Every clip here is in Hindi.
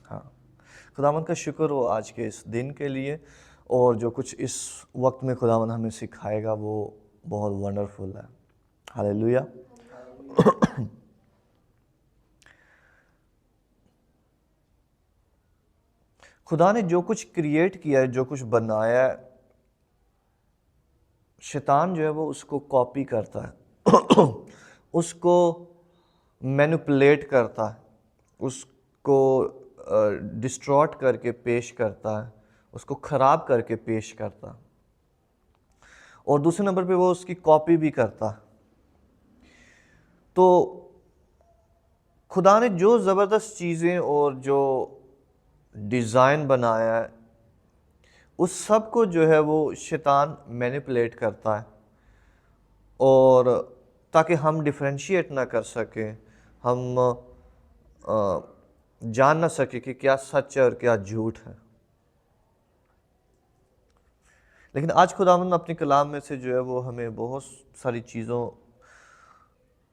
हाँ, खुदावंद का शुक्र हो आज के इस दिन के लिए, और जो कुछ इस वक्त में खुदावंद हमें सिखाएगा वो बहुत वंडरफुल है। हालेलुया। खुदा ने जो कुछ क्रिएट किया है, जो कुछ बनाया है, शैतान जो है वो उसको कॉपी करता है उसको मैनिपुलेट करता है, उसको डिस्ट्रॉट करके पेश करता है, उसको ख़राब करके पेश करता है, और दूसरे नंबर पे वो उसकी कॉपी भी करता है। तो खुदा ने जो ज़बरदस्त चीज़ें और जो डिज़ाइन बनाया है, उस सब को जो है वो शैतान मैनिपुलेट करता है, और ताकि हम डिफ्रेंशिएट ना कर सकें, हम जान ना सके कि क्या सच है और क्या झूठ है। लेकिन आज खुदावंद अपनी कलाम में से जो है वो हमें बहुत सारी चीज़ों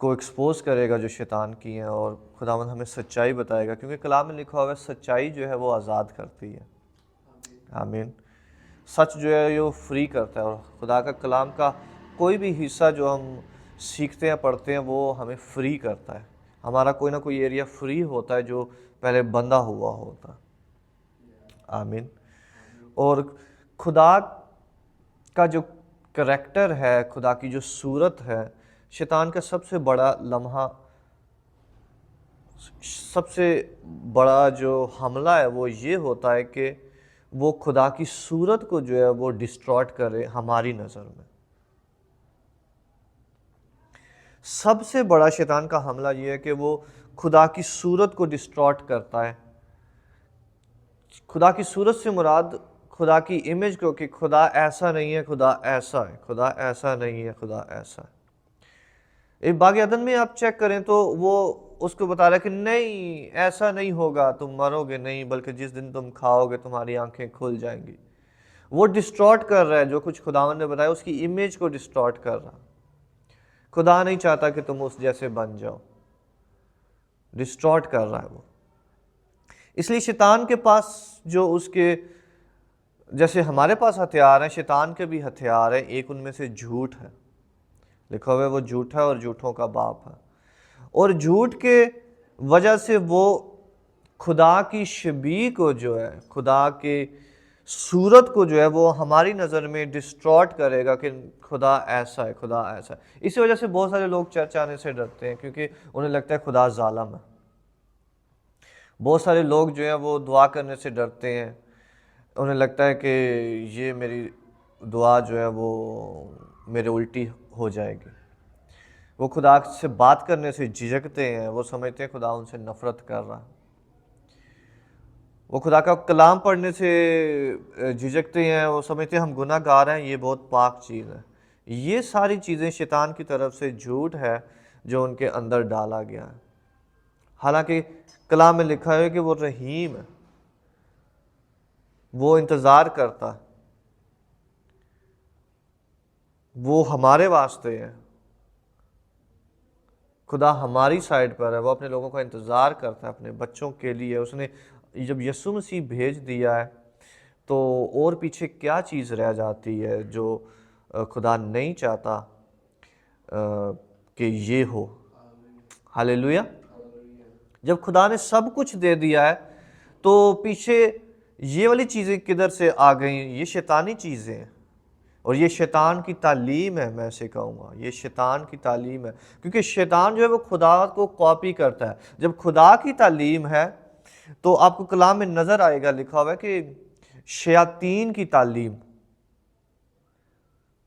को एक्सपोज करेगा जो शैतान की हैं, और खुदावंद हमें सच्चाई बताएगा, क्योंकि कलाम में लिखा हुआ है सच्चाई जो है वो आज़ाद करती है। आमीन। सच जो है वो फ्री करता है, और खुदा का कलाम का कोई भी हिस्सा जो हम सीखते हैं, पढ़ते हैं, वो हमें फ्री करता है। हमारा कोई ना कोई एरिया फ्री होता है जो पहले बंधा हुआ होता है। आमीन। और खुदा का जो करैक्टर है, खुदा की जो सूरत है, शैतान का सबसे बड़ा लम्हा, सबसे बड़ा जो हमला है वो ये होता है कि वो खुदा की सूरत को जो है वो डिस्ट्रॉट करे हमारी नज़र में। सबसे बड़ा शैतान का हमला ये है कि वो खुदा की सूरत को डिस्ट्रॉट करता है। खुदा की सूरत से मुराद खुदा की इमेज को, कि खुदा ऐसा नहीं है, खुदा ऐसा है, खुदा ऐसा नहीं है, खुदा ऐसा है। एक बाग अदन में आप चेक करें तो वो उसको बता रहा है कि नहीं, ऐसा नहीं होगा, तुम मरोगे नहीं, बल्कि जिस दिन तुम खाओगे तुम्हारी आंखें खुल जाएंगी। वो डिस्टॉर्ट कर रहा है जो कुछ खुदावन ने बताया, उसकी इमेज को डिस्टॉर्ट कर रहा। खुदा नहीं चाहता कि तुम उस जैसे बन जाओ, डिस्टॉर्ट कर रहा है वो। इसलिए शैतान के पास जो उसके, जैसे हमारे पास हथियार हैं, शैतान के भी हथियार हैं। एक उनमें से झूठ है, लिखा हुआ है वो झूठा है और झूठों का बाप है, और झूठ के वजह से वो खुदा की शबीह को जो है, खुदा के सूरत को जो है वो हमारी नज़र में डिस्ट्रॉट करेगा कि खुदा ऐसा है, खुदा ऐसा है। इसी वजह से बहुत सारे लोग चर्च आने से डरते हैं, क्योंकि उन्हें लगता है खुदा जालिम है। बहुत सारे लोग जो हैं वो दुआ करने से डरते हैं, उन्हें लगता है कि ये मेरी दुआ जो है वो मेरे उल्टी हो जाएगी। वो खुदा से बात करने से झिझकते हैं, वो समझते हैं खुदा उनसे नफरत कर रहा है। वो खुदा का कलाम पढ़ने से झिझकते हैं, वो समझते हैं हम गुनाहगार हैं, ये बहुत पाक चीज़ है। ये सारी चीज़ें शैतान की तरफ से झूठ है जो उनके अंदर डाला गया है। हालांकि कलाम में लिखा है कि वो रहीम है, वो इंतज़ार करता है, वो हमारे वास्ते है, खुदा हमारी साइड पर है, वो अपने लोगों का इंतज़ार करता है अपने बच्चों के लिए। उसने जब यीशु मसीह भेज दिया है तो और पीछे क्या चीज़ रह जाती है जो खुदा नहीं चाहता कि ये हो। हालेलुया। जब खुदा ने सब कुछ दे दिया है तो पीछे ये वाली चीज़ें किधर से आ गई? ये शैतानी चीज़ें हैं, और ये शैतान की तालीम है। मैं ऐसे कहूँगा ये शैतान की तालीम है, क्योंकि शैतान जो है वो खुदा को कॉपी करता है। जब खुदा की तालीम है तो आपको कलाम में नज़र आएगा, लिखा हुआ है कि शयातीन की तालीम,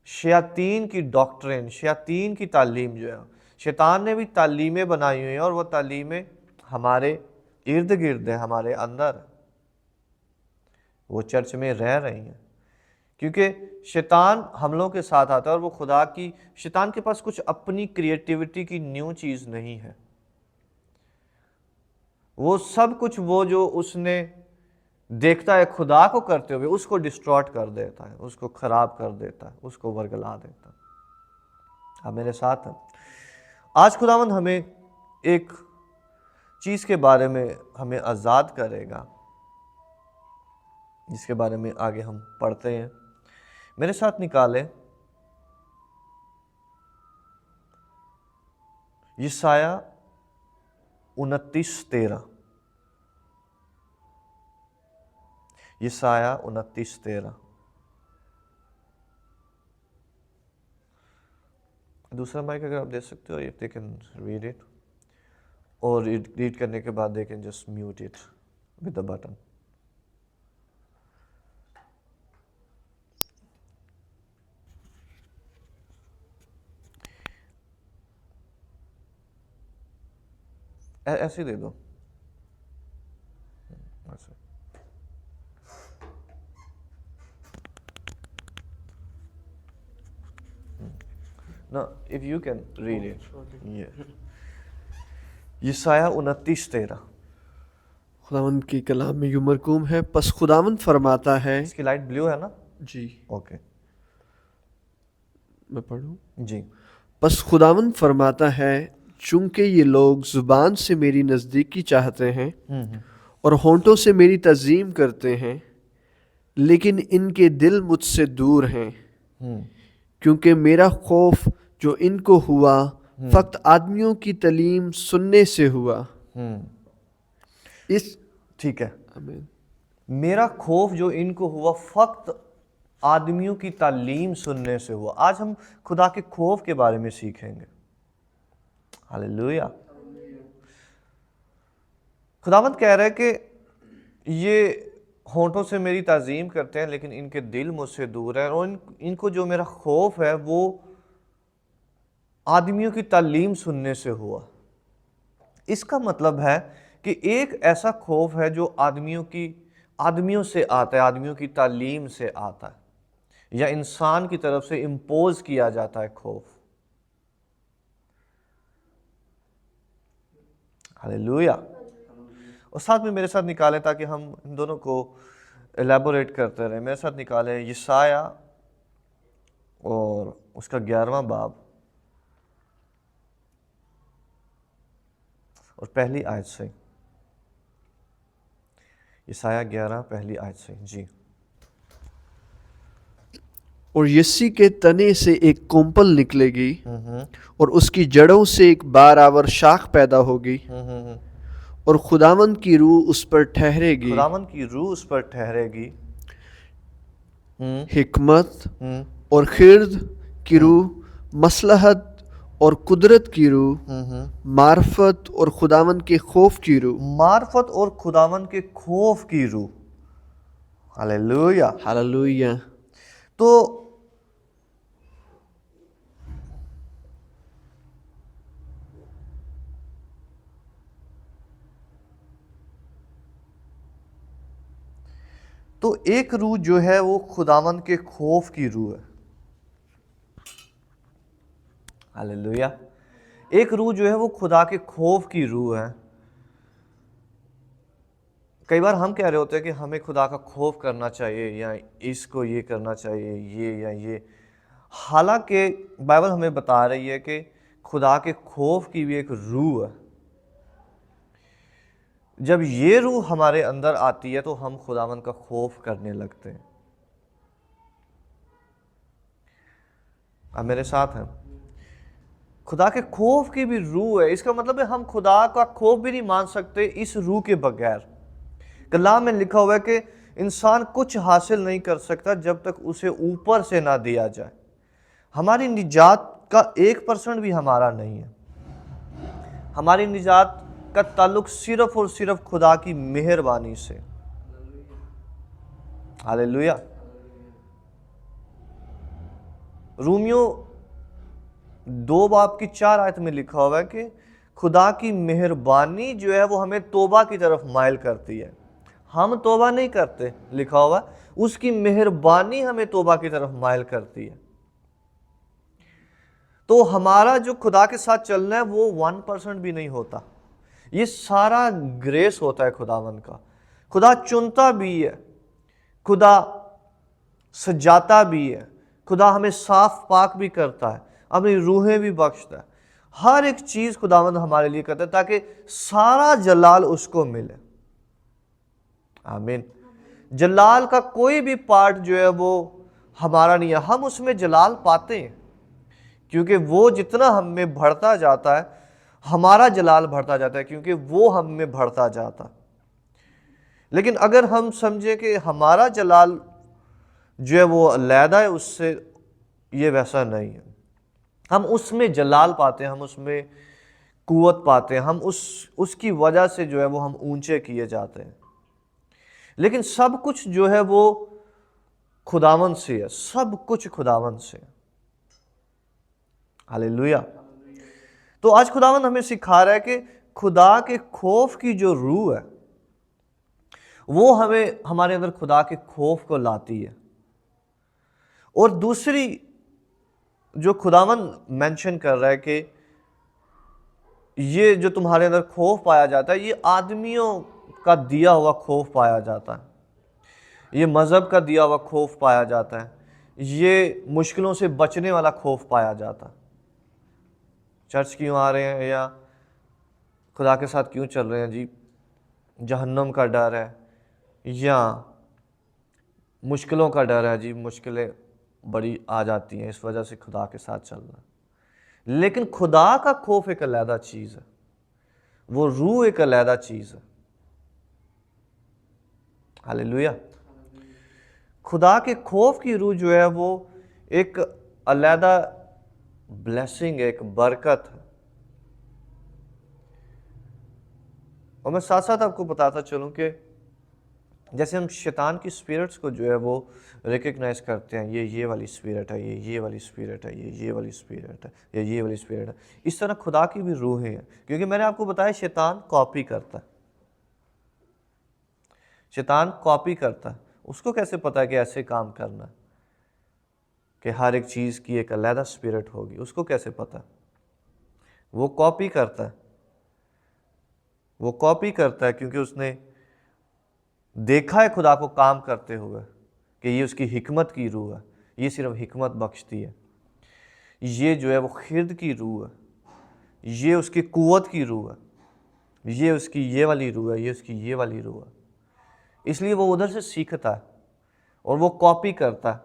शयातीन की डॉक्ट्रिन, शयातीन की तालीम जो है, शैतान ने भी तालीमें बनाई हुई हैं, और वो तालीमें हमारे इर्द गिर्द हैं, हमारे अंदर वो चर्च में रह रही हैं, क्योंकि शैतान हम लोगों के साथ आता है, और वो खुदा की, शैतान के पास कुछ अपनी क्रिएटिविटी की न्यू चीज़ नहीं है। वो सब कुछ वो जो उसने देखता है खुदा को करते हुए, उसको डिस्ट्रॉट कर देता है, उसको खराब कर देता है, उसको वर्गला देता है। आप मेरे साथ हैं। आज खुदावंद हमें एक चीज़ के बारे में हमें आज़ाद करेगा, जिसके बारे में आगे हम पढ़ते हैं। मेरे साथ निकाले यशाया 29:13। यशाया 29:13। दूसरा माइक अगर आप दे सकते हो, if they can read it, और रीड करने के बाद they can just mute it with the button. ऐसे दे दो, ऐसे। No, if you can read it. Yeah. यशाया 29:13। खुदावंद की कलाम में यूं मरकूम है, पस खुदावंद फरमाता है। इसकी लाइट ब्लू है ना? जी ओके, मैं पढ़ूं? जी। पस खुदावंद फरमाता है, चूंकि ये लोग जुबान से मेरी नज़दीकी चाहते हैं और होंठों से मेरी तज़ीम करते हैं, लेकिन इनके दिल मुझसे दूर हैं, क्योंकि मेरा खौफ जो इनको हुआ फक्त आदमियों की तलीम सुनने से हुआ। इस ठीक है। आमीन। मेरा खौफ जो इनको हुआ फक्त आदमियों की तालीम सुनने से हुआ। आज हम खुदा के खौफ के बारे में सीखेंगे। हालेलुया। खुदावंद कह रहे हैं कि ये होंठों से मेरी ताज़ीम करते हैं, लेकिन इनके दिल मुझसे दूर है, और इनको जो मेरा खौफ है वो आदमियों की तालीम सुनने से हुआ। इसका मतलब है कि एक ऐसा खौफ है जो आदमियों से आता है, आदमियों की तालीम से आता है, या इंसान की तरफ से इम्पोज किया जाता है खौफ। हालेलुया। और साथ में मेरे साथ निकालें ताकि हम इन दोनों को एलैबोरेट करते रहें। मेरे साथ निकालें यशाया और उसका 11वां बाब और पहली आयत से। यशाया 11 पहली आयत से। जी। और यस्सी के तने से एक कोम्पल निकलेगी और उसकी जड़ों से एक बारावर शाख पैदा होगी, और खुदावंद की रूह उस पर ठहरेगी। खुदावंद की रूह उस पर ठहरेगी। हिकमत और खिर्द की रूह, मसलहत और कुदरत की रूह, मार्फत और खुदावंद के खौफ की रूह। मार्फत और खुदावंद के खौफ की रूह। हालेलुया। हालेलुया। तो एक रूह जो है वो खुदावंद के खौफ की रूह है। हालेलुया। एक रूह जो है वो खुदा के खौफ की रूह है। कई बार हम कह रहे होते हैं कि हमें खुदा का खौफ करना चाहिए, या इसको ये करना चाहिए, ये या ये। हालांकि बाइबल हमें बता रही है कि खुदा के खौफ की भी एक रूह है। जब ये रूह हमारे अंदर आती है तो हम खुदावंद का खौफ करने लगते हैं। आप मेरे साथ हैं? खुदा के खौफ की भी रूह है। इसका मतलब है हम खुदा का खौफ भी नहीं मान सकते इस रूह के बगैर। कलाम में लिखा हुआ है कि इंसान कुछ हासिल नहीं कर सकता जब तक उसे ऊपर से ना दिया जाए। हमारी निजात का 1% भी हमारा नहीं है। हमारी निजात का ताल्लुक सिर्फ और सिर्फ खुदा की मेहरबानी से। हालेलुया। रोमियो 2 बाब की 4 आयत में लिखा हुआ है कि खुदा की मेहरबानी जो है वो हमें तौबा की तरफ माइल करती है। हम तौबा नहीं करते, लिखा हुआ उसकी मेहरबानी हमें तौबा की तरफ माइल करती है। तो हमारा जो खुदा के साथ चलना है वो 1% भी नहीं होता। ये सारा ग्रेस होता है खुदावंद का। खुदा चुनता भी है, खुदा सजाता भी है, खुदा हमें साफ पाक भी करता है, अपनी रूहें भी बख्शता है। हर एक चीज खुदावंद हमारे लिए करता है ताकि सारा जलाल उसको मिले। आमीन। जलाल का कोई भी पार्ट जो है वो हमारा नहीं है, हम उसमें जलाल पाते हैं, क्योंकि वो जितना हम में बढ़ता जाता है हमारा जलाल बढ़ता जाता है, क्योंकि वो हम में बढ़ता जाता है। लेकिन अगर हम समझें कि हमारा जलाल जो है वो अलहदा है उससे, ये वैसा नहीं है। हम उसमें जलाल पाते हैं, हम उसमें कुव्वत पाते हैं, हम उसकी वजह से जो है वो हम ऊंचे किए जाते हैं। लेकिन सब कुछ जो है वो खुदावंद से है, सब कुछ खुदावंद से है। हालेलुया। तो आज खुदावंद हमें सिखा रहा है कि खुदा के खौफ की जो रूह है वो हमें हमारे अंदर खुदा के खौफ को लाती है। और दूसरी जो खुदावंद मेंशन कर रहा है कि ये जो तुम्हारे अंदर खौफ पाया जाता है, ये आदमियों का दिया हुआ खौफ पाया जाता है, ये मज़हब का दिया हुआ खौफ पाया जाता है, ये मुश्किलों से बचने वाला खौफ पाया जाता है। चर्च क्यों आ रहे हैं या खुदा के साथ क्यों चल रहे हैं जी? जहन्नम का डर है या मुश्किलों का डर है जी, मुश्किलें बड़ी आ जाती हैं, इस वजह से खुदा के साथ चलना। लेकिन खुदा का खौफ एक अलहदा चीज़ है, वो रूह एक अलहदा चीज़ है। हालेलुया। खुदा के खौफ की रूह जो है वो एक अलहदा ब्लेसिंग, एक बरकत है। और मैं साथ साथ आपको बताता चलूं कि जैसे हम शैतान की स्पिरिट्स को जो है वो रिकग्नाइज करते हैं, ये वाली स्पिरिट है, ये वाली स्पिरिट है, ये वाली स्पिरिट है, ये वाली स्पिरिट है, इस तरह खुदा की भी रूहें हैं। क्योंकि मैंने आपको बताया शैतान कॉपी करता है, शैतान कॉपी करता है। उसको कैसे पता है कि ऐसे काम करना है, कि हर एक चीज़ की एक अलहदा स्पिरिट होगी? उसको कैसे पता? वो कॉपी करता है, वो कॉपी करता है क्योंकि उसने देखा है खुदा को काम करते हुए कि ये उसकी हिकमत की रूह है, ये सिर्फ हिकमत बख्शती है, ये जो है वो खिर्द की रूह है, ये उसकी कुव्वत की रूह है, ये उसकी ये वाली रूह है, ये उसकी ये वाली रूह है। इसलिए वो उधर से सीखता है और वो कॉपी करता है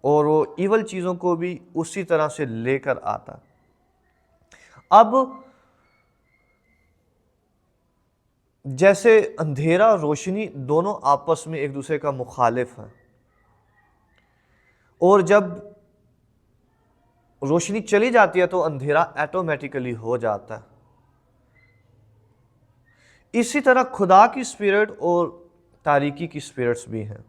और वो इवल चीज़ों को भी उसी तरह से लेकर आता है। अब जैसे अंधेरा और रोशनी दोनों आपस में एक दूसरे का मुखालिफ है, और जब रोशनी चली जाती है तो अंधेरा ऑटोमेटिकली हो जाता है। इसी तरह खुदा की स्पिरिट और तारीकी की स्पिरिट्स भी हैं।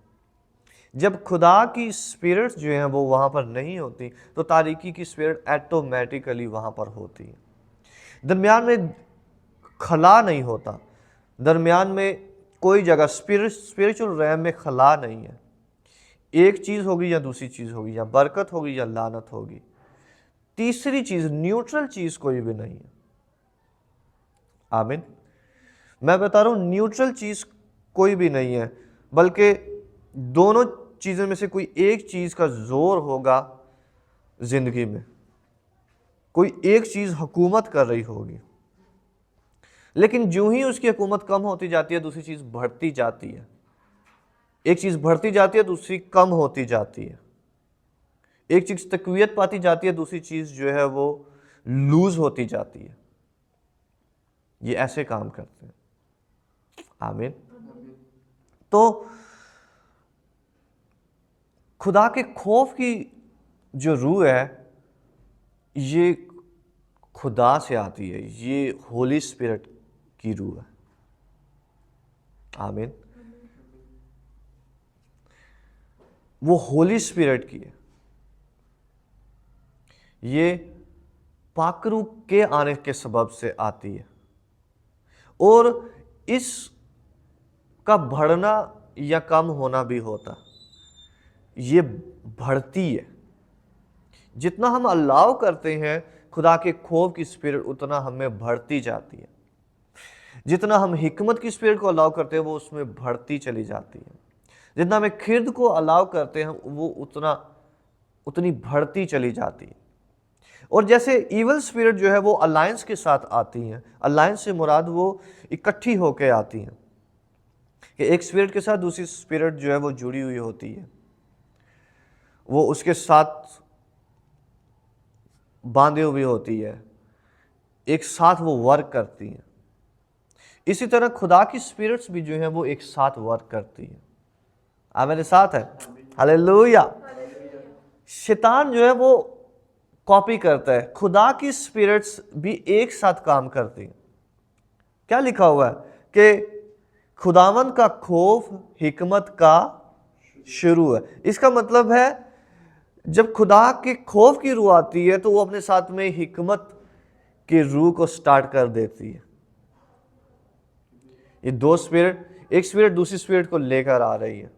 जब खुदा की स्पिरिट्स जो हैं वो वहाँ पर नहीं होती तो तारीकी की स्पिरिट ऑटोमेटिकली वहाँ पर होती है। दरमियान में खला नहीं होता, दरमियान में कोई जगह स्पिरिचुअल रैम में खला नहीं है। एक चीज़ होगी या दूसरी चीज़ होगी, या बरकत होगी या लानत होगी। तीसरी चीज़, न्यूट्रल चीज़ कोई भी नहीं है। आमीन। मैं बता रहा हूँ, न्यूट्रल चीज़ कोई भी नहीं है, बल्कि दोनों चीज़ों में से कोई एक चीज़ का जोर होगा ज़िंदगी में, कोई एक चीज़ हुकूमत कर रही होगी। लेकिन जो ही उसकी हुकूमत कम होती जाती है दूसरी चीज़ बढ़ती जाती है, एक चीज़ बढ़ती जाती है दूसरी कम होती जाती है, एक चीज़ तकवीयत पाती जाती है दूसरी चीज़ जो है वो लूज होती जाती है। ये ऐसे काम करते हैं। आमीन। तो खुदा के खौफ की जो रूह है ये खुदा से आती है, ये होली स्पिरिट की रूह है। आमीन। वो होली स्पिरिट की है, ये पाकरू के आने के सबब से आती है, और इस का बढ़ना या कम होना भी होता, ये बढ़ती है। जितना हम अल्लाव करते हैं खुदा के खौफ की स्पिरिट उतना हमें बढ़ती जाती है। जितना हम हिकमत की स्पिरिट को अलाउ करते हैं वो उसमें बढ़ती चली जाती है। जितना हमें खिर्द को अलाउ करते हैं वो उतनी बढ़ती चली जाती है। और जैसे इवल स्पिरिट जो है वो अलायंस के साथ आती हैं, अलायंस से मुराद वो इकट्ठी होकर आती हैं, कि एक स्पिरिट के साथ दूसरी स्पिरिट जो है वो जुड़ी हुई होती है, वो उसके साथ बांधे हुई होती है, एक साथ वो वर्क करती है। इसी तरह खुदा की स्पिरिट्स भी जो है वो एक साथ वर्क करती है। आप मेरे साथ है? हालेलुया। शैतान जो है वो कॉपी करता है, खुदा की स्पिरिट्स भी एक साथ काम करती हैं। क्या लिखा हुआ है कि खुदावंद का खौफ हिकमत का शुरू है। इसका मतलब है जब खुदा के खौफ की रूह आती है तो वो अपने साथ में हिकमत की रूह को स्टार्ट कर देती है। ये दो स्पिरिट, एक स्पिरिट दूसरी स्पिरिट को लेकर आ रही है।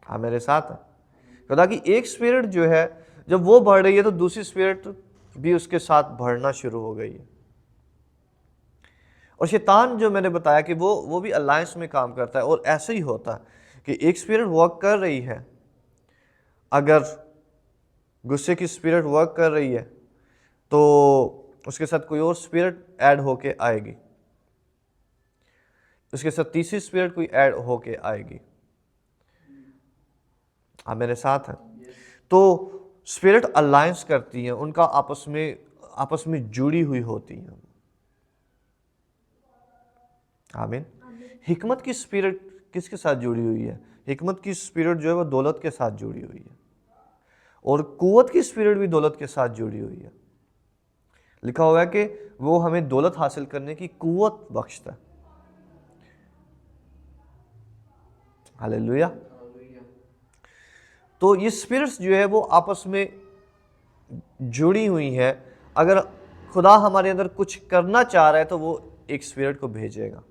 हाँ मेरे साथ है? खुदा की एक स्पिरिट जो है जब वो बढ़ रही है तो दूसरी स्पिरिट भी उसके साथ बढ़ना शुरू हो गई है। और शैतान जो मैंने बताया कि वो भी अलायंस में काम करता है, और ऐसे ही होता है कि एक स्पिरिट वर्क कर रही है, अगर गुस्से की स्पिरिट वर्क कर रही है तो उसके साथ कोई और स्पिरिट ऐड होके आएगी, उसके साथ तीसरी स्पिरिट कोई ऐड होके आएगी। आप मेरे साथ हैं? तो स्पिरिट अलायंस करती हैं, उनका आपस में जुड़ी हुई होती हैं। आमीन। हिकमत की स्पिरिट किसके साथ जुड़ी हुई है? हिकमत की स्पिरिट जो है वो दौलत के साथ जुड़ी हुई है, और कुव्वत की स्पिरिट भी दौलत के साथ जुड़ी हुई है। लिखा हुआ है कि वो हमें दौलत हासिल करने की कुव्वत बख्शता है। हालेलुया। तो ये स्पिरिट्स जो है वो आपस में जुड़ी हुई हैं। अगर खुदा हमारे अंदर कुछ करना चाह रहा है तो वो एक स्पिरिट को भेजेगा।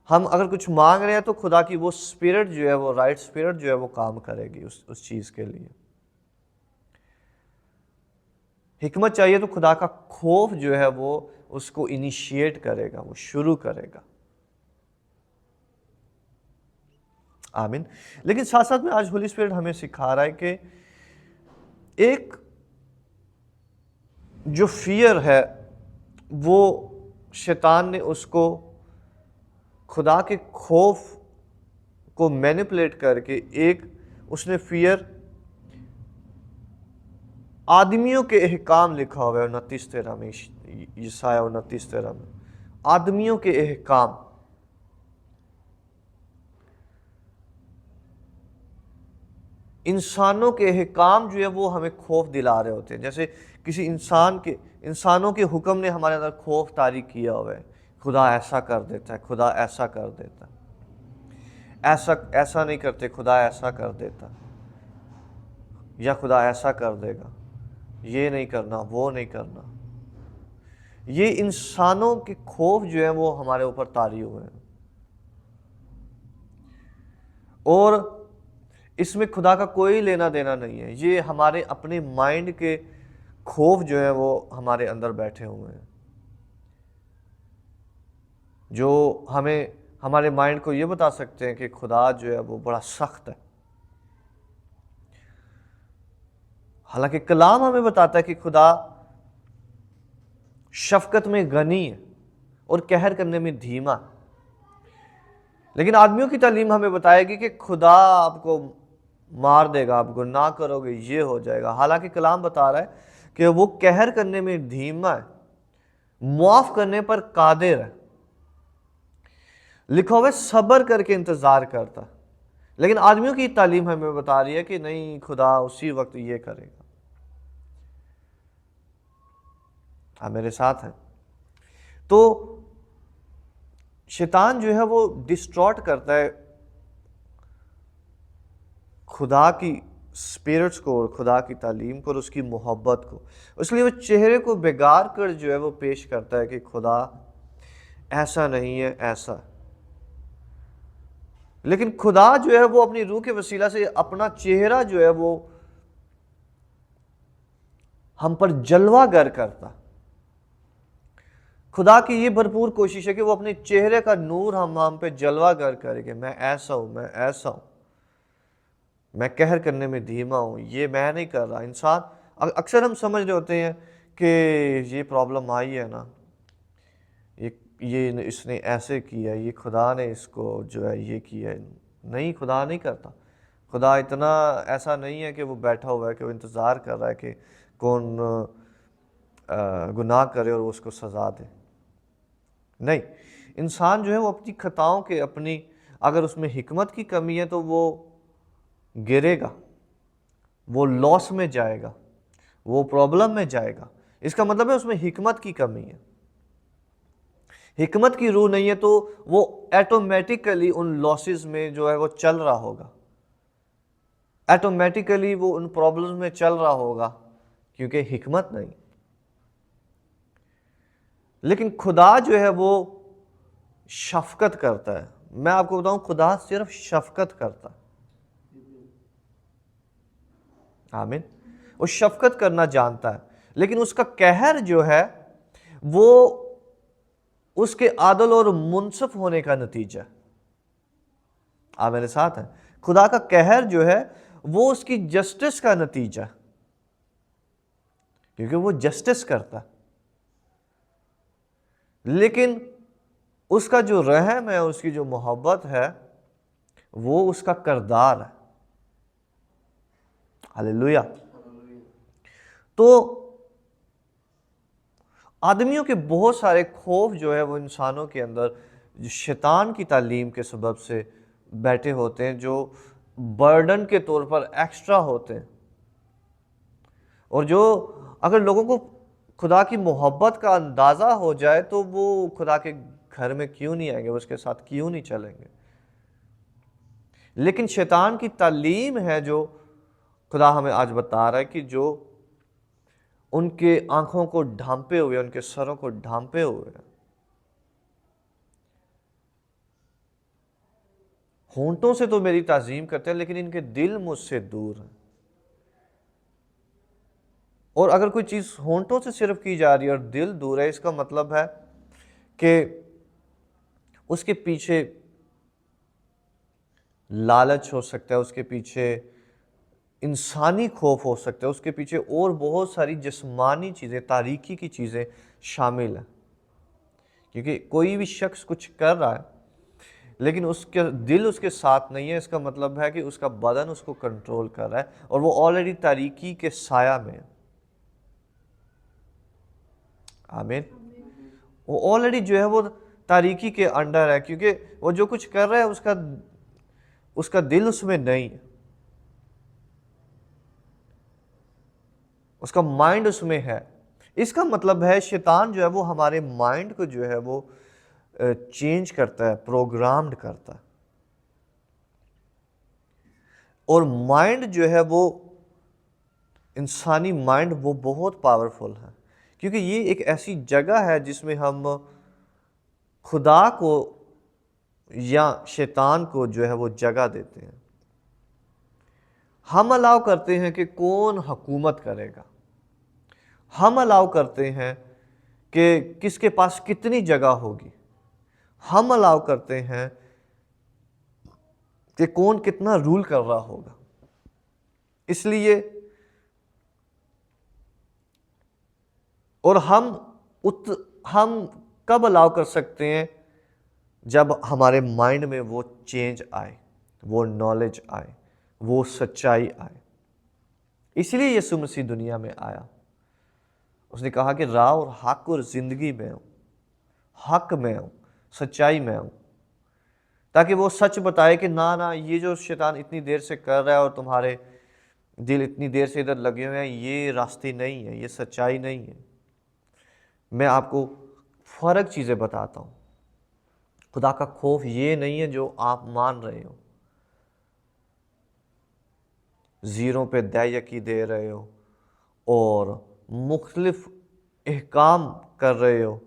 हम अगर कुछ मांग रहे हैं तो खुदा की वो स्पिरिट जो है, वो राइट स्पिरिट जो है वो काम करेगी उस चीज के लिए। हिकमत चाहिए तो खुदा का खौफ जो है वो उसको इनिशिएट करेगा, वो शुरू करेगा। आमीन। लेकिन साथ साथ में आज होली स्पिरिट हमें सिखा रहा है कि एक जो फियर है वो शैतान ने उसको खुदा के खौफ को मैनिपुलेट करके एक उसने फियर आदमियों के अहकाम लिखा हुआ है 29:13 में, यशाया 29:13 में, आदमियों के अहकाम। इंसानों के अहकाम जो है वो हमें खौफ दिला रहे होते हैं। जैसे किसी इंसानों के हुक्म ने हमारे अंदर खौफ तारी किया हुआ है, खुदा ऐसा कर देता है, खुदा ऐसा कर देता है, ऐसा नहीं करते, खुदा ऐसा कर देता, या खुदा ऐसा कर देगा, ये नहीं करना, वो नहीं करना। ये इंसानों के खौफ जो है वो हमारे ऊपर तारी हुए हैं, और इसमें खुदा का कोई लेना देना नहीं है। ये हमारे अपने माइंड के खौफ जो है वो हमारे अंदर बैठे हुए हैं, जो हमें हमारे माइंड को ये बता सकते हैं कि खुदा जो है वो बड़ा सख्त है। हालांकि कलाम हमें बताता है कि खुदा शफकत में गनी है और कहर करने में धीमा है। लेकिन आदमियों की तालीम हमें बताएगी कि खुदा आपको मार देगा, आप गुनाह करोगे ये हो जाएगा। हालांकि कलाम बता रहा है कि वो कहर करने में धीमा है, मुआफ करने पर कादिर है। लिखा हुआ है सब्र करके इंतजार करता है। लेकिन आदमियों की तालीम हमें बता रही है कि नहीं, खुदा उसी वक्त ये करेगा। आप मेरे साथ हैं? तो शैतान जो है वो डिस्ट्रॉट करता है खुदा की स्पिरिट्स को और खुदा की तालीम को और उसकी मोहब्बत को। इसलिए वो चेहरे को बेगार कर जो है वो पेश करता है कि खुदा ऐसा नहीं है, ऐसा। लेकिन खुदा जो है वो अपनी रूह के वसीला से अपना चेहरा जो है वो हम पर जलवागर करता। खुदा की ये भरपूर कोशिश है कि वो अपने चेहरे का नूर हम पे जलवागर करे कि मैं ऐसा हूं, मैं ऐसा हूं, मैं कहर करने में धीमा हूं, ये मैं नहीं कर रहा। इंसान अक्सर हम समझ रहे होते हैं कि ये प्रॉब्लम आई है ना, ये इसने ऐसे किया, ये खुदा ने इसको जो है ये किया है। नहीं, खुदा नहीं करता। खुदा इतना ऐसा नहीं है कि वो बैठा हुआ है कि वो इंतज़ार कर रहा है कि कौन गुनाह करे और उसको सज़ा दे। नहीं, इंसान जो है वो अपनी खताओं के, अपनी अगर उसमें हिकमत की कमी है तो वो गिरेगा, वो लॉस में जाएगा, वो प्रॉब्लम में जाएगा। इसका मतलब है उसमें हिकमत की कमी है। हिकमत की रूह नहीं है तो वो ऑटोमेटिकली उन लॉसेस में जो है वो चल रहा होगा, ऑटोमेटिकली वो उन प्रॉब्लम्स में चल रहा होगा, क्योंकि हिकमत नहीं। लेकिन खुदा जो है वो शफकत करता है। मैं आपको बताऊं, खुदा सिर्फ शफकत करता है। आमीन। वो शफकत करना जानता है, लेकिन उसका कहर जो है वो उसके आदल और मुनसफ होने का नतीजा है। आप मेरे साथ हैं? खुदा का कहर जो है वो उसकी जस्टिस का नतीजा है, क्योंकि वो जस्टिस करता है। लेकिन उसका जो रहम है, उसकी जो मोहब्बत है, वो उसका करदार है। हालेलुया। तो आदमियों के बहुत सारे खौफ जो है वो इंसानों के अंदर जो शैतान की तालीम के सबब से बैठे होते हैं, जो बर्डन के तौर पर एक्स्ट्रा होते हैं, और जो अगर लोगों को खुदा की मोहब्बत का अंदाज़ा हो जाए तो वो खुदा के घर में क्यों नहीं आएंगे, वो उसके साथ क्यों नहीं चलेंगे। लेकिन शैतान की तालीम है जो खुदा हमें आज बता रहा है कि जो उनके आंखों को ढांपे हुए, उनके सरों को ढांपे हुए, होंठों से तो मेरी ताजीम करते हैं लेकिन इनके दिल मुझसे दूर हैं। और अगर कोई चीज़ होंठों से सिर्फ की जा रही है और दिल दूर है, इसका मतलब है कि उसके पीछे लालच हो सकता है, उसके पीछे इंसानी खौफ हो सकता है, उसके पीछे और बहुत सारी जिस्मानी चीज़ें, तारीकी की चीज़ें शामिल हैं। क्योंकि कोई भी शख्स कुछ कर रहा है लेकिन उसके दिल उसके साथ नहीं है, इसका मतलब है कि उसका बदन उसको कंट्रोल कर रहा है और वो ऑलरेडी तारीकी के साया में है। आमीन। वो ऑलरेडी जो है वो तारीकी के अंडर है, क्योंकि वो जो कुछ कर रहा है उसका दिल उसमें नहीं है, उसका माइंड उसमें है। इसका मतलब है शैतान जो है वो हमारे माइंड को जो है वो चेंज करता है, प्रोग्राम्ड करता है। और माइंड जो है वो, इंसानी माइंड वो बहुत पावरफुल है, क्योंकि ये एक ऐसी जगह है जिसमें हम खुदा को या शैतान को जो है वो जगह देते हैं। हम अलाउ करते हैं कि कौन हुकूमत करेगा, हम अलाउ करते हैं कि किसके पास कितनी जगह होगी, हम अलाउ करते हैं कि कौन कितना रूल कर रहा होगा। इसलिए और हम कब अलाउ कर सकते हैं, जब हमारे माइंड में वो चेंज आए, वो नॉलेज आए, वो सच्चाई आए। इसलिए यीशु मसीह दुनिया में आया। उसने कहा कि राह और हक और जिंदगी में हूं, हक में हूं, सच्चाई में हूं, ताकि वो सच बताए कि ना ना, ये जो शैतान इतनी देर से कर रहा है और तुम्हारे दिल इतनी देर से इधर लगे हुए हैं, ये रास्ते नहीं है, ये सच्चाई नहीं है। मैं आपको फर्क चीज़ें बताता हूँ। खुदा का खौफ ये नहीं है जो आप मान रहे हो, ज़ीरों पे दयकी दे रहे हो और मुख्तलिफ अहकाम कर रहे हो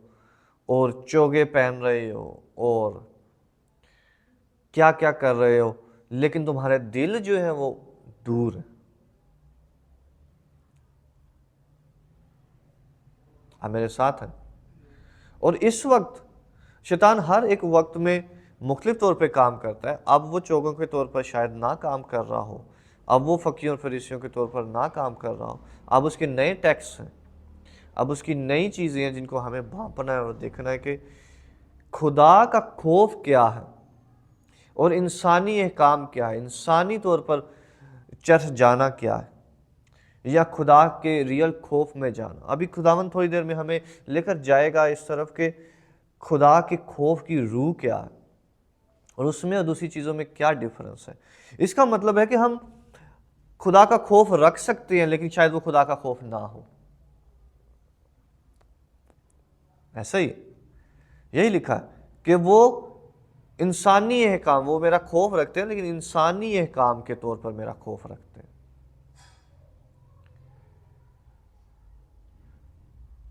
और चोगे पहन रहे हो और क्या क्या कर रहे हो, लेकिन तुम्हारे दिल जो है वो दूर है। आप मेरे साथ हैं? और इस वक्त शैतान हर एक वक्त में मुख्तलिफ तौर पे काम करता है। अब वो चोगों के तौर पर शायद ना काम कर रहा हो, अब वो फकीरों और फरीसियों के तौर पर ना काम कर रहा हो, अब उसके नए टैक्स हैं, अब उसकी नई चीज़ें हैं जिनको हमें भांपना है और देखना है कि खुदा का खौफ क्या है और इंसानी अहकाम क्या है, इंसानी तौर पर चर्च जाना क्या है, या खुदा के रियल खौफ में जाना। अभी खुदावंद थोड़ी देर में हमें लेकर जाएगा इस तरफ के खुदा के खौफ की रूह क्या है और उसमें और दूसरी चीज़ों में क्या डिफरेंस है। इसका मतलब है कि हम खुदा का खौफ रख सकते हैं लेकिन शायद वो खुदा का खौफ ना हो। ऐसा ही यही लिखा है कि वो इंसानी अहकाम, वो मेरा खौफ रखते हैं लेकिन इंसानी अहकाम के तौर पर मेरा खौफ रखते हैं।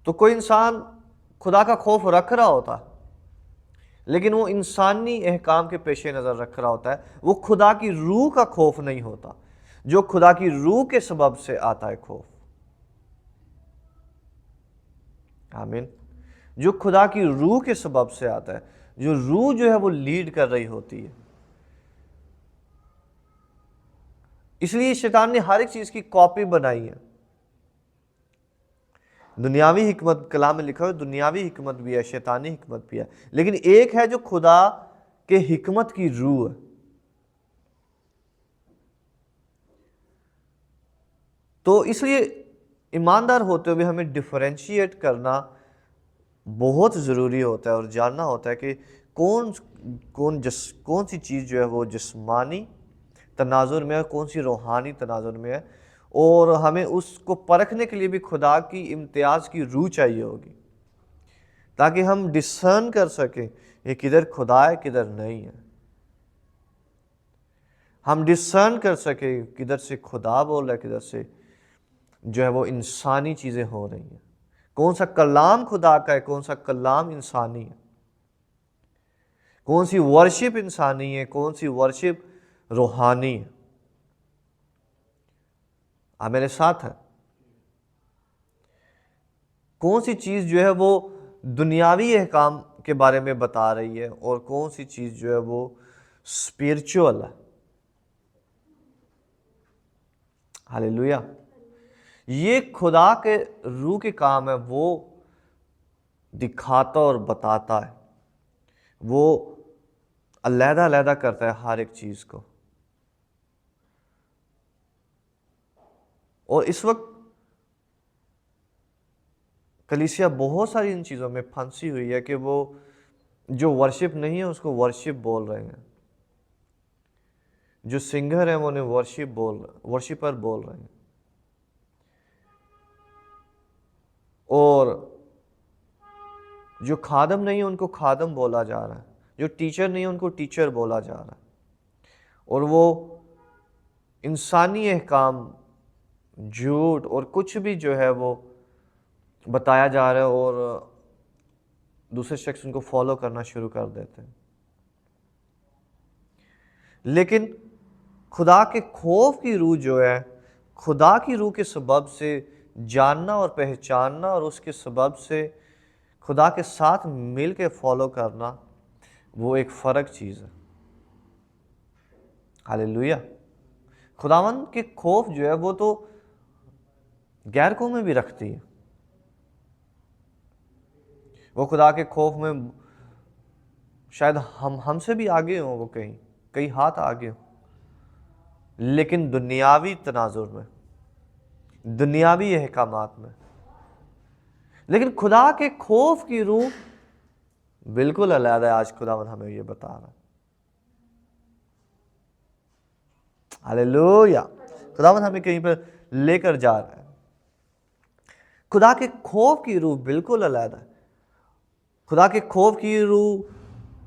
तो कोई इंसान खुदा का खौफ रख रहा होता लेकिन वो इंसानी अहकाम के पेशे नज़र रख रहा होता है, वो खुदा की रूह का खौफ नहीं होता जो खुदा की रूह के सबब से आता है खौफ। आमीन। जो खुदा की रूह के सबब से आता है, जो रूह जो है वो लीड कर रही होती है। इसलिए शैतान ने हर एक चीज की कॉपी बनाई है। दुनियावी हिकमत, कलाम में लिखा है दुनियावी हिकमत भी है, शैतानी हिकमत भी है, लेकिन एक है जो खुदा के हिकमत की रूह है। तो इसलिए ईमानदार होते हुए हमें डिफरेंशिएट करना बहुत ज़रूरी होता है और जानना होता है कि कौन कौन सी चीज़ जो है वो जिस्मानी तनाजुर में है, कौन सी रूहानी तनाजुर में है, और हमें उसको परखने के लिए भी खुदा की इम्तियाज़ की रूह चाहिए होगी ताकि हम डिसर्न कर सकें ये किधर खुदा है किधर नहीं है। हम डिसर्न कर सकें किधर से खुदा बोल रहा है किधर से जो है वो इंसानी चीज़ें हो रही हैं, कौन सा कलाम खुदा का है कौन सा कलाम इंसानी है, कौन सी वर्शिप इंसानी है कौन सी वर्शिप रूहानी है। आप मेरे साथ है? कौन सी चीज़ जो है वो दुनियावी अहकाम के बारे में बता रही है और कौन सी चीज़ जो है वो स्पिरिचुअल है। हालेलुया। ये खुदा के रूह के काम है, वो दिखाता और बताता है, वो अलहदा अलहदा करता है हर एक चीज़ को। और इस वक्त कलीसिया बहुत सारी इन चीज़ों में फंसी हुई है कि वो जो वर्शिप नहीं है उसको वर्शिप बोल रहे हैं, जो सिंगर है वो उन्हें वर्शिपर बोल रहे हैं, और जो खादम नहीं है उनको खादम बोला जा रहा है, जो टीचर नहीं है उनको टीचर बोला जा रहा है, और वो इंसानी अहकाम झूठ और कुछ भी जो है वो बताया जा रहा है और दूसरे शख्स उनको फॉलो करना शुरू कर देते हैं। लेकिन खुदा के खौफ की रूह जो है, खुदा की रूह के सबब से जानना और पहचानना और उसके सबब से खुदा के साथ मिल के फॉलो करना, वो एक फ़र्क चीज़ है। हालेलुया। खुदावंद के खौफ जो है वो तो गैर कौम में भी रखती है। वो खुदा के खौफ में शायद हमसे भी आगे हों, वो कई हाथ आगे हों, लेकिन दुनियावी तनाजुर में, दुनियावी अहकामात में। लेकिन खुदा के खौफ की रूह बिल्कुल अलग है। आज खुदावंद हमें ये बता रहा है। हालेलुया। खुदावंद हमें कहीं पर लेकर जा रहा है। खुदा के खौफ की रूह बिल्कुल अलग है। खुदा के खौफ की रूह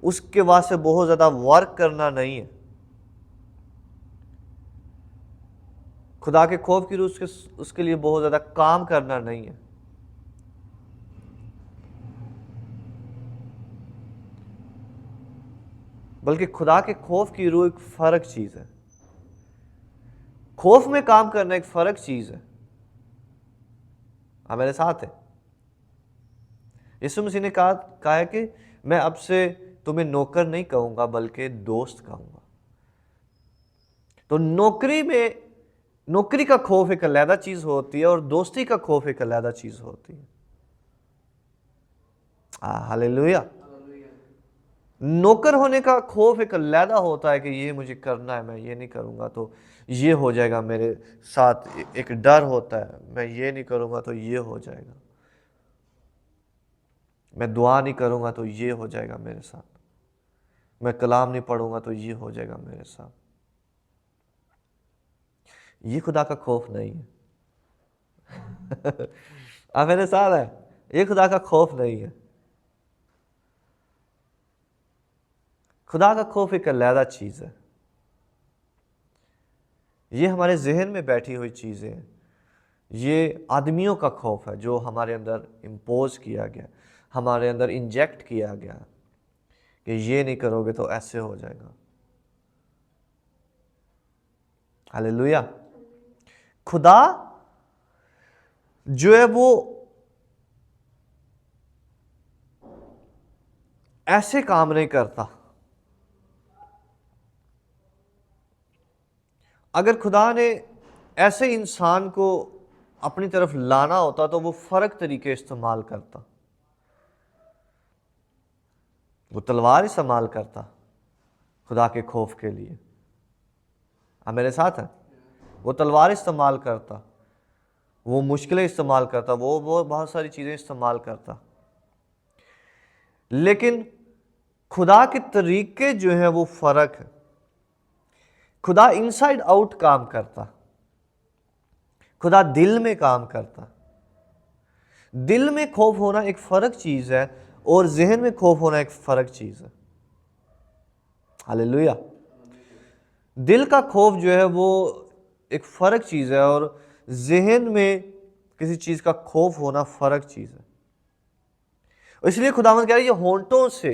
उसके वास्ते बहुत ज़्यादा वर्क करना नहीं है। खुदा के खौफ की रूह उसके लिए बहुत ज़्यादा काम करना नहीं है। बल्कि खुदा के खौफ की रूह एक फ़र्क चीज़ है। खौफ में काम करना एक फ़र्क चीज़ है। आप मेरे साथ है? यीशु मसीह ने कहा है कि मैं अब से तुम्हें नौकर नहीं कहूँगा बल्कि दोस्त कहूँगा। तो नौकरी का खौफ एक अलग चीज़ होती है और दोस्ती का खौफ एक अलग चीज़ होती है। हालेलुया। नौकर होने का खौफ एक अलहदा होता है कि ये मुझे करना है, मैं ये नहीं करूँगा तो ये हो जाएगा मेरे साथ। एक डर होता है, मैं ये नहीं करूँगा तो ये हो जाएगा, मैं दुआ नहीं करूँगा तो ये हो जाएगा मेरे साथ, मैं कलाम नहीं पढ़ूंगा तो ये हो जाएगा मेरे साथ। ये खुदा का खौफ नहीं है। आप मेरे साथ है, ये खुदा का खौफ नहीं है। खुदा का खौफ एक अलहदा चीज़ है। ये हमारे जहन में बैठी हुई चीज़ें हैं। ये आदमियों का खौफ है जो हमारे अंदर इम्पोज किया गया, हमारे अंदर इंजेक्ट किया गया कि ये नहीं करोगे तो ऐसे हो जाएगा। हालेलुया। खुदा जो है वो ऐसे काम नहीं करता। अगर खुदा ने ऐसे इंसान को अपनी तरफ लाना होता तो वो फर्क तरीके इस्तेमाल करता, वो तलवार इस्तेमाल करता खुदा के खौफ के लिए। आप मेरे साथ हैं? वो तलवार इस्तेमाल करता, वो मुश्किलें इस्तेमाल करता, वो बहुत सारी चीज़ें इस्तेमाल करता। लेकिन खुदा के तरीके जो है वो फ़र्क है। खुदा इनसाइड आउट काम करता, खुदा दिल में काम करता। दिल में खौफ होना एक फ़र्क चीज़ है और जहन में खौफ होना एक फ़र्क चीज़ है। हालेलुया। दिल का खौफ जो है वो एक फ़र्क चीज़ है और जहन में किसी चीज़ का खौफ होना फ़र्क चीज़ है। इसलिए खुदावंद कह रहा है ये होंठों से,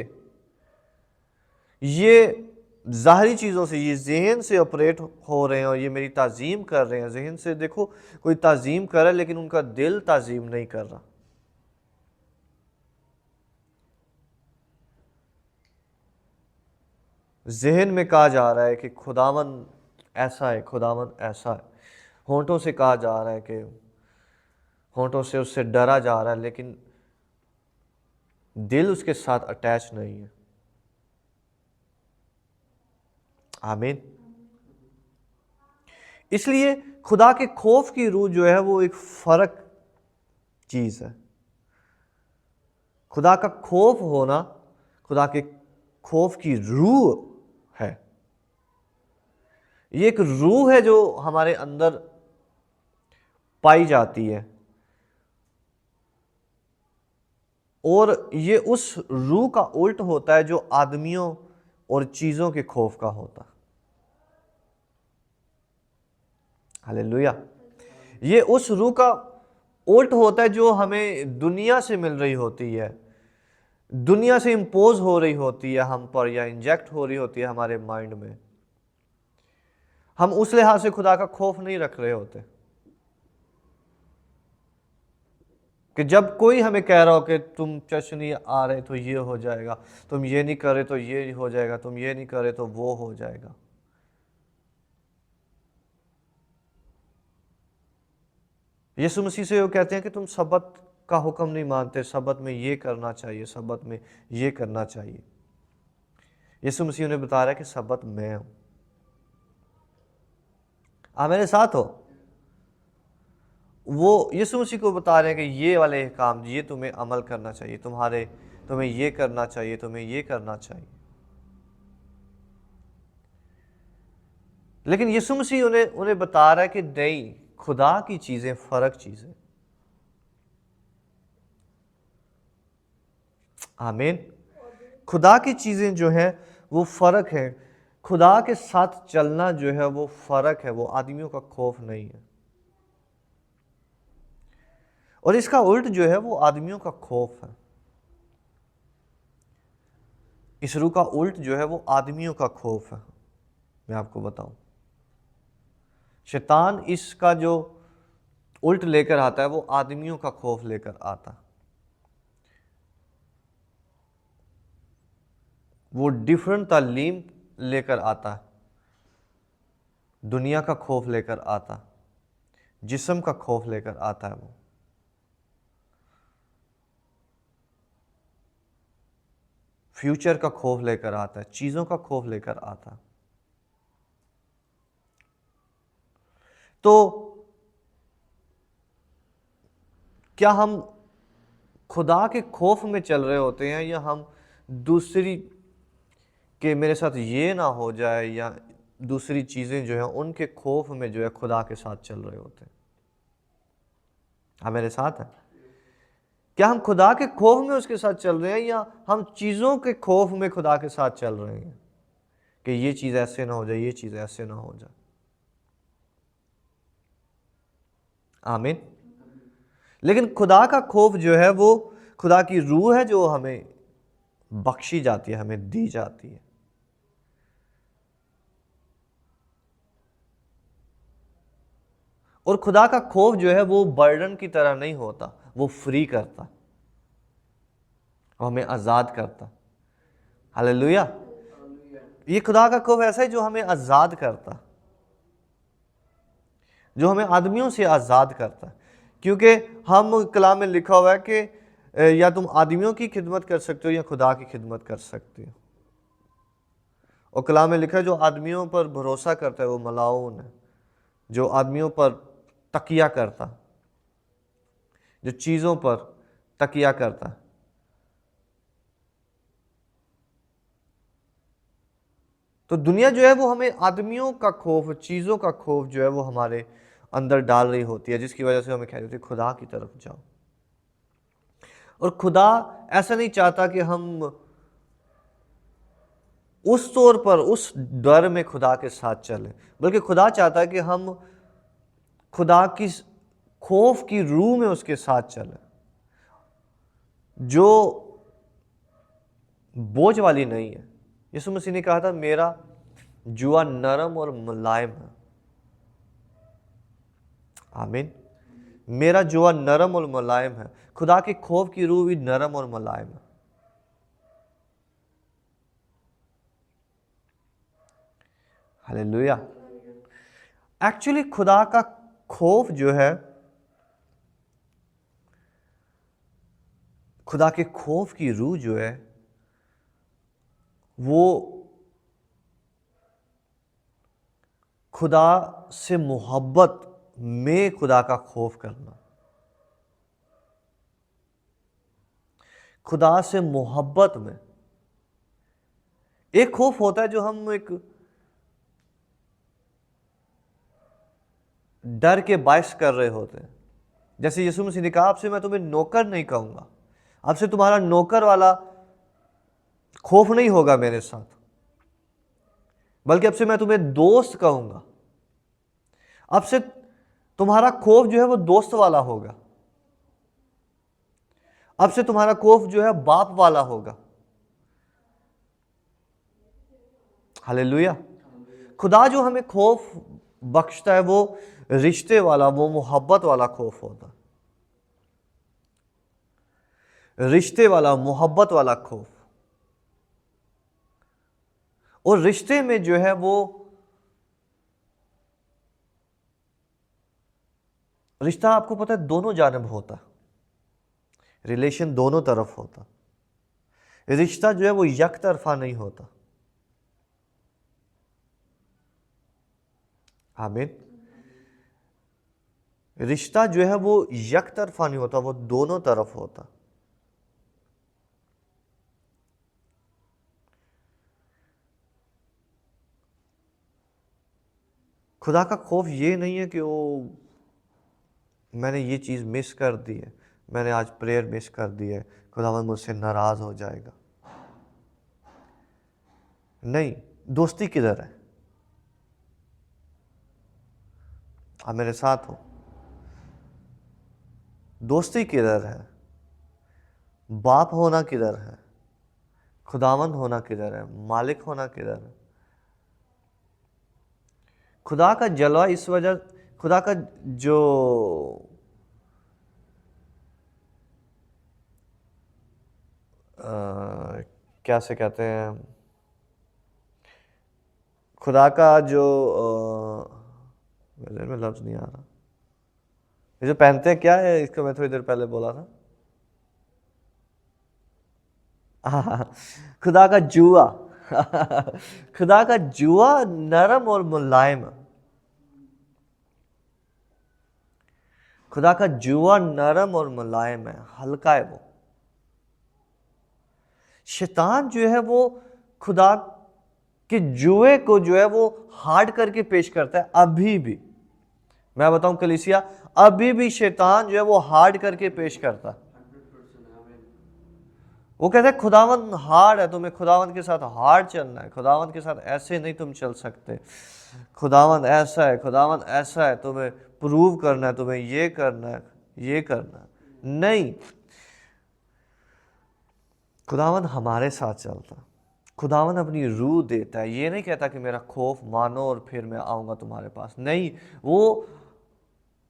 ये ज़ाहरी चीज़ों से, ये जहन से ऑपरेट हो रहे हैं और ये मेरी ताज़ीम कर रहे हैं। जहन से देखो कोई ताज़ीम कर रहा है लेकिन उनका दिल ताज़ीम नहीं कर रहा। जहन में कहा जा रहा है कि खुदावन ऐसा है, खुदावन ऐसा है। होंठों से कहा जा रहा है कि होंठों से उससे डरा जा रहा है लेकिन दिल उसके साथ अटैच नहीं है। आमीन। इसलिए खुदा के खौफ की रूह जो है वो एक फर्क चीज है। खुदा का खौफ होना खुदा के खौफ की रूह है। ये एक रूह है जो हमारे अंदर पाई जाती है और ये उस रूह का उल्ट होता है जो आदमियों और चीजों के खौफ का होता। हालेलुया। ये उस रूह का उल्ट होता है जो हमें दुनिया से मिल रही होती है, दुनिया से इंपोज हो रही होती है हम पर, या इंजेक्ट हो रही होती है हमारे माइंड में। हम उस लिहाज से खुदा का खौफ नहीं रख रहे होते कि जब कोई हमें कह रहा हो कि तुम चर्च नहीं आ रहे तो ये हो जाएगा, तुम ये नहीं करे तो ये हो जाएगा, तुम ये नहीं करे तो वो हो जाएगा। यीशु मसीह से वो कहते हैं कि तुम सब्बत का हुक्म नहीं मानते, सब्बत में ये करना चाहिए, सब्बत में ये करना चाहिए। यीशु मसीह उन्हें बता रहा है कि सब्बत मैं हूं। आप मेरे साथ हो? वो यीशु मसीह को बता रहे हैं कि ये वाले काम, ये तुम्हें अमल करना चाहिए, तुम्हें ये करना चाहिए, तुम्हें ये करना चाहिए। लेकिन यीशु मसीह उन्हें बता रहा है कि नहीं, खुदा की चीजें फर्क चीजें। आमीन। खुदा की चीजें जो है वो फर्क है। खुदा के साथ चलना जो है वो फर्क है, वो आदमियों का खौफ नहीं है। और इसका उल्ट जो है वो आदमियों का खौफ है। इस रूह का उल्ट जो है वो आदमियों का खौफ है। मैं आपको बताऊं, शैतान इसका जो उल्ट लेकर आता है वो आदमियों का खौफ लेकर आता है। वो डिफरेंट तालीम लेकर आता है, दुनिया का खौफ लेकर आता, जिस्म का खौफ लेकर आता है वो। फ्यूचर का खौफ लेकर आता है, चीज़ों का खौफ लेकर आता है। तो क्या हम खुदा के खौफ में चल रहे होते हैं, या हम दूसरी कि मेरे साथ ये ना हो जाए, या दूसरी चीज़ें जो हैं उनके खौफ में जो है खुदा के साथ चल रहे होते हैं? आप मेरे साथ हैं? क्या हम खुदा के खौफ में उसके साथ चल रहे हैं, या हम चीज़ों के खौफ में खुदा के साथ चल रहे हैं कि ये चीज़ ऐसे ना हो जाए, ये चीज़ ऐसे ना हो जाए? आमीन। लेकिन खुदा का खौफ जो है वो खुदा की रूह है जो हमें बख्शी जाती है, हमें दी जाती है। और खुदा का खौफ जो है वो बर्डन की तरह नहीं होता, वो फ्री करता, वो हमें आज़ाद करता। हालेलुया। ये खुदा का खौफ ऐसा है जो हमें आज़ाद करता, जो हमें आदमियों से आज़ाद करता। क्योंकि हम कलाम में लिखा हुआ है कि या तुम आदमियों की खिदमत कर सकते हो या खुदा की खिदमत कर सकते हो। और कलाम में लिखा है जो आदमियों पर भरोसा करता है वो मलाऊन है, जो आदमियों पर तकिया करता, जो चीज़ों पर तकिया करता। तो दुनिया जो है वो हमें आदमियों का खौफ, चीज़ों का खौफ जो है वो हमारे अंदर डाल रही होती है, जिसकी वजह से हमें कह रही होती है खुदा की तरफ जाओ। और खुदा ऐसा नहीं चाहता कि हम उस तौर पर उस डर में खुदा के साथ चलें, बल्कि खुदा चाहता है कि हम खुदा की खौफ की रूह में उसके साथ चलें, जो बोझ वाली नहीं है। यीशु मसीह ने कहा था मेरा जुआ नरम और मुलायम है। आमीन। मेरा जुआ नरम और मुलायम है। खुदा के खौफ की रूह भी नरम और मुलायम है। हालेलुया। एक्चुअली खुदा का खौफ जो है, खुदा के खौफ की रूह जो है वो खुदा से मोहब्बत में खुदा का खौफ करना, खुदा से मोहब्बत में। एक खौफ होता है जो हम एक डर के बायस कर रहे होते हैं। जैसे यीशु मसीह ने कहा आपसे मैं तुम्हें नौकर नहीं कहूंगा, आपसे तुम्हारा नौकर वाला खौफ नहीं होगा मेरे साथ, बल्कि अब से मैं तुम्हें दोस्त कहूंगा। अब से तुम्हारा खौफ जो है वो दोस्त वाला होगा। अब से तुम्हारा खौफ जो है बाप वाला होगा। हालेलुया। खुदा जो हमें खौफ बख्शता है वो रिश्ते वाला, वो मोहब्बत वाला खौफ होता, रिश्ते वाला, मोहब्बत वाला खौफ। और रिश्ते में जो है वो रिश्ता आपको पता है दोनों जानब होता, रिलेशन दोनों तरफ होता। रिश्ता जो है वो एक तरफा नहीं होता। आमीन। रिश्ता जो है वो एक तरफा नहीं होता, वो दोनों तरफ होता। खुदा का खौफ ये नहीं है कि वो मैंने ये चीज़ मिस कर दी है, मैंने आज प्रेयर मिस कर दी है, खुदावंद मुझसे नाराज़ हो जाएगा। नहीं, दोस्ती किधर है? आप मेरे साथ हो? दोस्ती किधर है? बाप होना किधर है? खुदावंद होना किधर है? मालिक होना किधर है? खुदा का जलवा इस वजह, खुदा का जो क्या से कहते हैं, खुदा का जो मेरे में लफ्ज़ नहीं आ रहा, ये जो पहनते हैं क्या है, इसको मैं थोड़ी देर पहले बोला था, खुदा का जुआ खुदा का जुआ नरम और मुलायम है। खुदा का जुआ नरम और मुलायम है, हल्का है वो। शैतान जो है वो खुदा के जुए को जो है वो हार्ड करके पेश करता है। अभी भी मैं बताऊं कलीसिया, अभी भी शैतान जो है वो हार्ड करके पेश करता है। वो कहता है खुदावंद हार्ड है, तुम्हें खुदावंद के साथ हार्ड चलना है, खुदावंद के साथ ऐसे नहीं तुम चल सकते, खुदावंद ऐसा है, खुदावंद ऐसा है, तुम्हें प्रूव करना है, तुम्हें ये करना है, ये करना है। नहीं, खुदावंद हमारे साथ चलता, खुदावंद अपनी रूह देता है। ये नहीं कहता कि मेरा खौफ मानो और फिर मैं आऊँगा तुम्हारे पास। नहीं, वो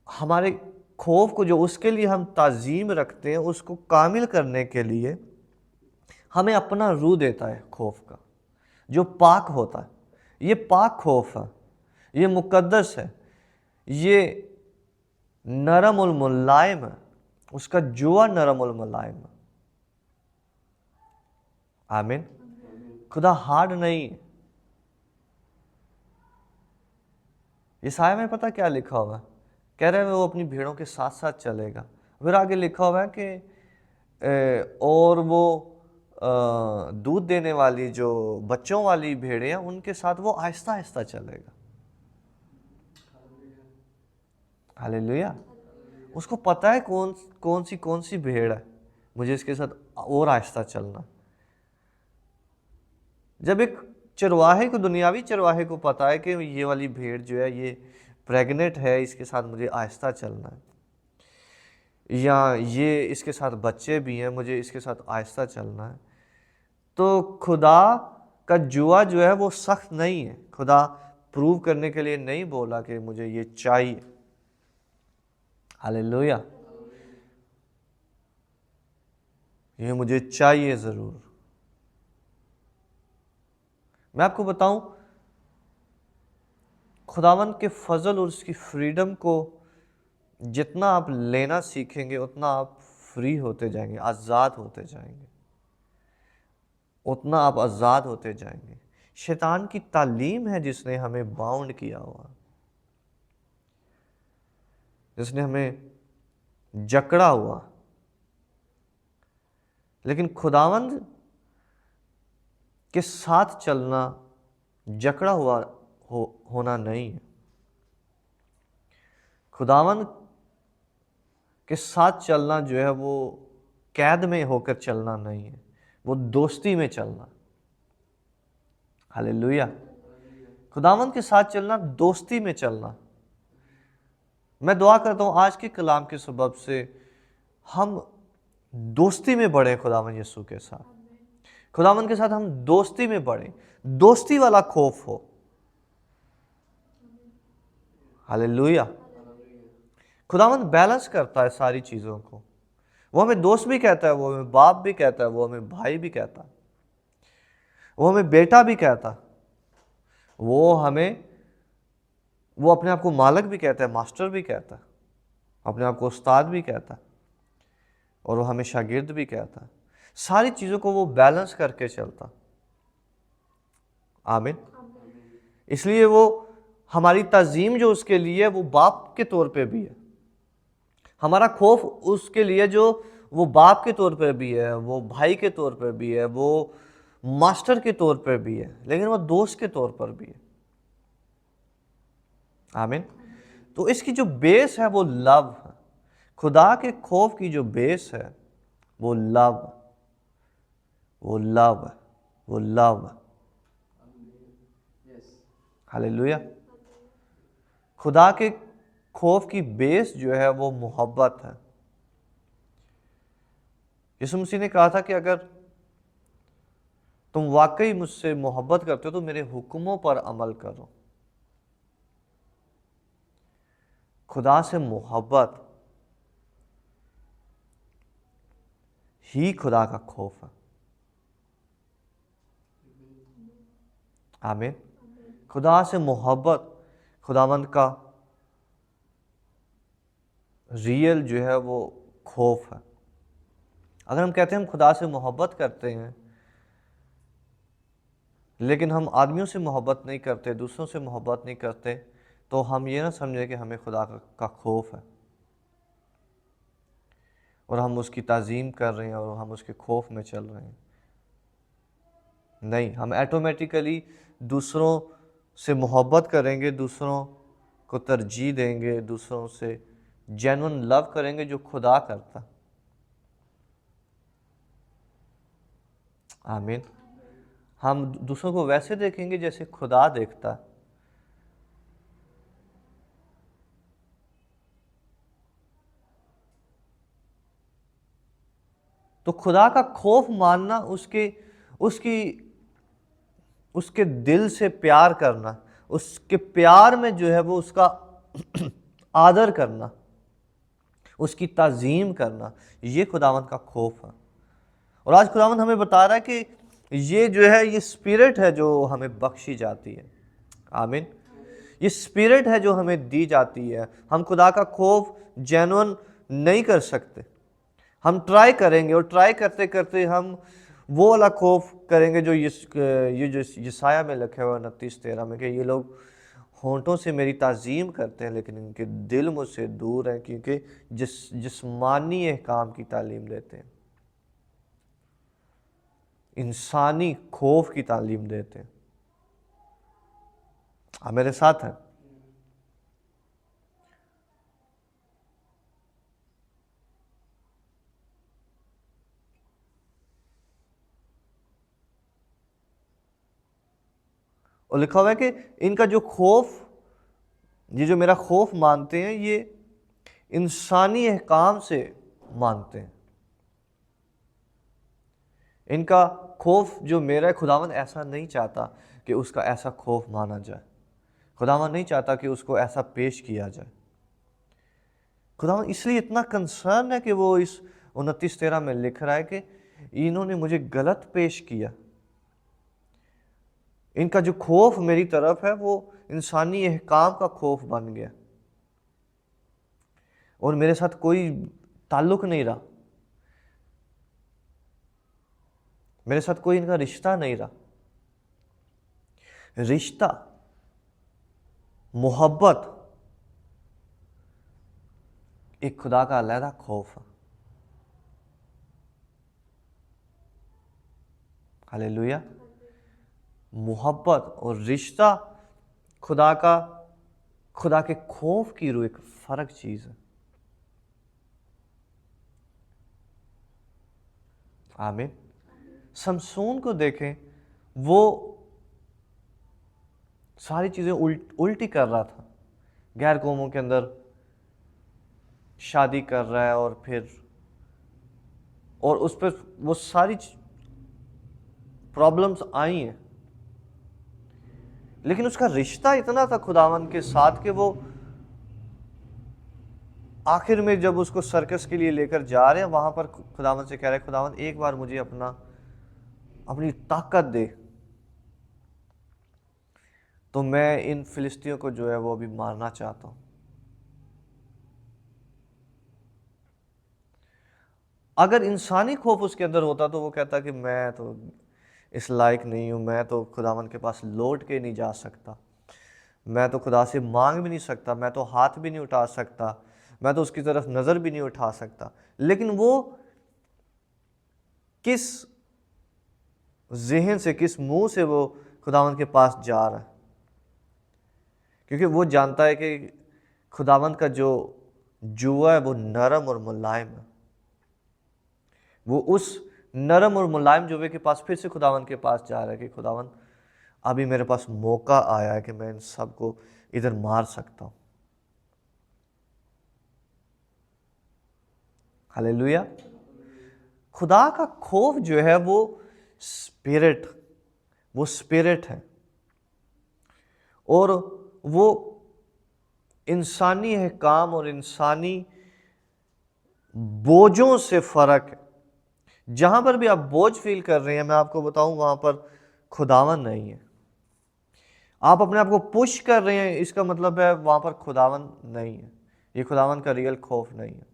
हमारे खौफ को जो उसके लिए हम ताज़ीम रखते हैं उसको कामिल करने के लिए हमें अपना रूह देता है, खौफ का जो पाक होता है। ये पाक खौफ है, ये मुकद्दस है, ये नरम और मुलायम है। उसका जुआ नरम और मुलायम है। आमीन। खुदा हार्ड नहीं है। यशायाह में पता क्या लिखा हुआ है? कह रहे हैं वो अपनी भेड़ों के साथ साथ चलेगा। फिर आगे लिखा हुआ है कि और वो दूध देने वाली जो बच्चों वाली भेड़ें हैं उनके साथ वो आहिस्ता आहिस्ता चलेगा। हालेलुया। उसको पता है कौन सी भेड़ है, मुझे इसके साथ और आहिस्ता चलना। जब एक चरवाहे को, दुनियावी चरवाहे को पता है कि ये वाली भेड़ जो है ये प्रेग्नेंट है, इसके साथ मुझे आहिस्ता चलना है, या ये इसके साथ बच्चे भी हैं, मुझे इसके साथ आहिस्ता चलना है, तो खुदा का जुआ जो है वो सख्त नहीं है। खुदा प्रूव करने के लिए नहीं बोला कि मुझे ये चाहिए। हालेलुया, ये मुझे चाहिए ज़रूर। मैं आपको बताऊं, खुदावंद के फजल और उसकी फ्रीडम को जितना आप लेना सीखेंगे उतना आप फ्री होते जाएंगे, आज़ाद होते जाएंगे, उतना आप आज़ाद होते जाएंगे। शैतान की तालीम है जिसने हमें बाउंड किया हुआ, जिसने हमें जकड़ा हुआ। लेकिन खुदावंद के साथ चलना जकड़ा हुआ होना नहीं है। खुदावंद के साथ चलना जो है वो कैद में होकर चलना नहीं है, वो दोस्ती में चलना। हालेलुया। खुदावंद के साथ चलना, दोस्ती में चलना। मैं दुआ करता हूँ आज के कलाम के सबब से हम दोस्ती में बढ़े खुदावंद यीशु के साथ। खुदावंद के साथ हम दोस्ती में बढ़े, दोस्ती वाला खौफ हो। हालेलुया। खुदावंद बैलेंस करता है सारी चीज़ों को। वो हमें दोस्त भी कहता है, वो हमें बाप भी कहता है, वो हमें भाई भी कहता है, वो हमें बेटा भी कहता है, वो अपने आप को मालिक भी कहता है, मास्टर भी कहता है, अपने आप को उस्ताद भी कहता है, और वो हमें शागिर्द भी कहता है। सारी चीज़ों को वो बैलेंस करके चलता। आमीन। इसलिए वो हमारी ताज़ीम जो उसके लिए वो बाप के तौर पे भी है, हमारा खौफ उसके लिए जो वो बाप के तौर पे भी है, वो भाई के तौर पे भी है, वो मास्टर के तौर पे भी है, लेकिन वो दोस्त के तौर पर भी है। आमीन। तो इसकी जो बेस है वो लव है। खुदा के खौफ की जो बेस है वो लव, वो लव, वो लव। हालेलुया। खुदा के खौफ की बेस जो है वो मोहब्बत है। यीशु मसीह ने कहा था कि अगर तुम वाकई मुझसे मोहब्बत करते हो तो मेरे हुक्मों पर अमल करो। खुदा से मोहब्बत ही खुदा का खौफ है। आमीन। खुदा से मोहब्बत खुदावंद का रियल जो है वो खौफ है। अगर हम कहते हैं हम खुदा से मोहब्बत करते हैं लेकिन हम आदमियों से मोहब्बत नहीं करते, दूसरों से मोहब्बत नहीं करते, तो हम ये ना समझें कि हमें खुदा का खौफ है और हम उसकी ताज़ीम कर रहे हैं और हम उसके खौफ में चल रहे हैं। नहीं, हम ऑटोमेटिकली दूसरों से मोहब्बत करेंगे, दूसरों को तरजीह देंगे, दूसरों से जेन्युइन लव करेंगे जो खुदा करता। आमीन। हम दूसरों को वैसे देखेंगे जैसे खुदा देखता है। तो खुदा का खौफ मानना उसके उसकी उसके दिल से प्यार करना, उसके प्यार में जो है वो उसका आदर करना, उसकी ताज़ीम करना, ये खुदावंद का खौफ है। और आज खुदावंद हमें बता रहा है कि ये जो है ये स्पिरिट है जो हमें बख्शी जाती है। आमीन। ये स्पिरिट है जो हमें दी जाती है। हम खुदा का खौफ जेन्युइन नहीं कर सकते। हम ट्राई करेंगे और ट्राई करते करते हम वो वाला खौफ करेंगे जो ये जो यसाया में लिखा हुआ 29:13 में कि ये लोग होंठों से मेरी ताज़ीम करते हैं लेकिन इनके दिल मुझसे दूर हैं, क्योंकि जिस्मानी अहकाम की तालीम देते हैं, इंसानी खौफ की तालीम देते हैं। आप मेरे साथ हैं? और लिखा हुआ है कि इनका जो खौफ, ये जो मेरा खौफ मानते हैं, ये इंसानी अहकाम से मानते हैं। इनका खौफ जो मेरा है, खुदावंद ऐसा नहीं चाहता कि उसका ऐसा खौफ माना जाए। खुदावंद नहीं चाहता कि उसको ऐसा पेश किया जाए। खुदावंद इसलिए इतना कंसर्न है कि वो इस 29:13 में लिख रहा है कि इन्होंने मुझे गलत पेश किया। इनका जो खौफ मेरी तरफ है वो इंसानी अहकाम का खौफ बन गया और मेरे साथ कोई ताल्लुक नहीं रहा, मेरे साथ कोई इनका रिश्ता नहीं रहा। रिश्ता, मोहब्बत एक खुदा का अलहदा खौफ है। हालेलुया। मोहब्बत और रिश्ता खुदा के खौफ की रूह एक फर्क चीज है। आमीन। शमसून को देखें, वो सारी चीजें उल्टी कर रहा था। गैर कौमों के अंदर शादी कर रहा है और उस पर वो सारी प्रॉब्लम्स आई हैं, लेकिन उसका रिश्ता इतना था खुदावन के साथ कि वो आखिर में जब उसको सर्कस के लिए लेकर जा रहे हैं, वहां पर खुदावन से कह रहे हैं, खुदावन एक बार मुझे अपनी ताकत दे, तो मैं इन फिलिस्तियों को जो है वो अभी मारना चाहता हूं। अगर इंसानी खौफ उसके अंदर होता तो वो कहता कि मैं तो इस लायक नहीं हूं, मैं तो खुदावन के पास लौट के नहीं जा सकता, मैं तो खुदा से मांग भी नहीं सकता, मैं तो हाथ भी नहीं उठा सकता, मैं तो उसकी तरफ नज़र भी नहीं उठा सकता। लेकिन वो किस ज़हन से, किस मुंह से वो खुदावंद के पास जा रहा है? क्योंकि वो जानता है कि खुदावंद का जो जुआ है वो नरम और मुलायम है। वो उस नरम और मुलायम जुए के पास फिर से खुदावंद के पास जा रहा है कि खुदावंद अभी मेरे पास मौका आया है कि मैं इन सबको इधर मार सकता हूं। हालेलुया। खुदा का खौफ जो है वो स्पिरिट है और वो इंसानी अहकाम और इंसानी बोझों से फर्क है। जहां पर भी आप बोझ फील कर रहे हैं, मैं आपको बताऊं वहां पर खुदावन नहीं है। आप अपने आप को पुश कर रहे हैं, इसका मतलब है वहां पर खुदावन नहीं है। ये खुदावन का रियल खौफ नहीं है।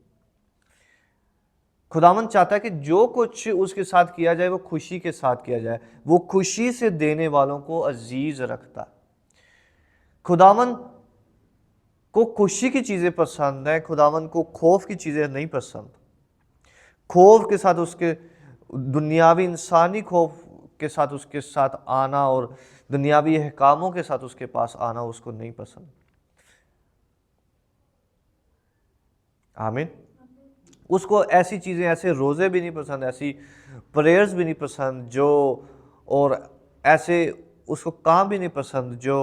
खुदावंद चाहता है कि जो कुछ उसके साथ किया जाए वो खुशी के साथ किया जाए। वो खुशी से देने वालों को अजीज रखता है। खुदावंद को खुशी की चीजें पसंद है, खुदावंद को खौफ की चीजें नहीं पसंद। खौफ के साथ उसके दुनियावी इंसानी खौफ के साथ उसके साथ आना और दुनियावी अहकामों के साथ उसके पास आना उसको नहीं पसंद। आमीन। उसको ऐसी चीज़ें, ऐसे रोज़े भी नहीं पसंद, ऐसी प्रेयर्स भी नहीं पसंद जो, और ऐसे उसको काम भी नहीं पसंद जो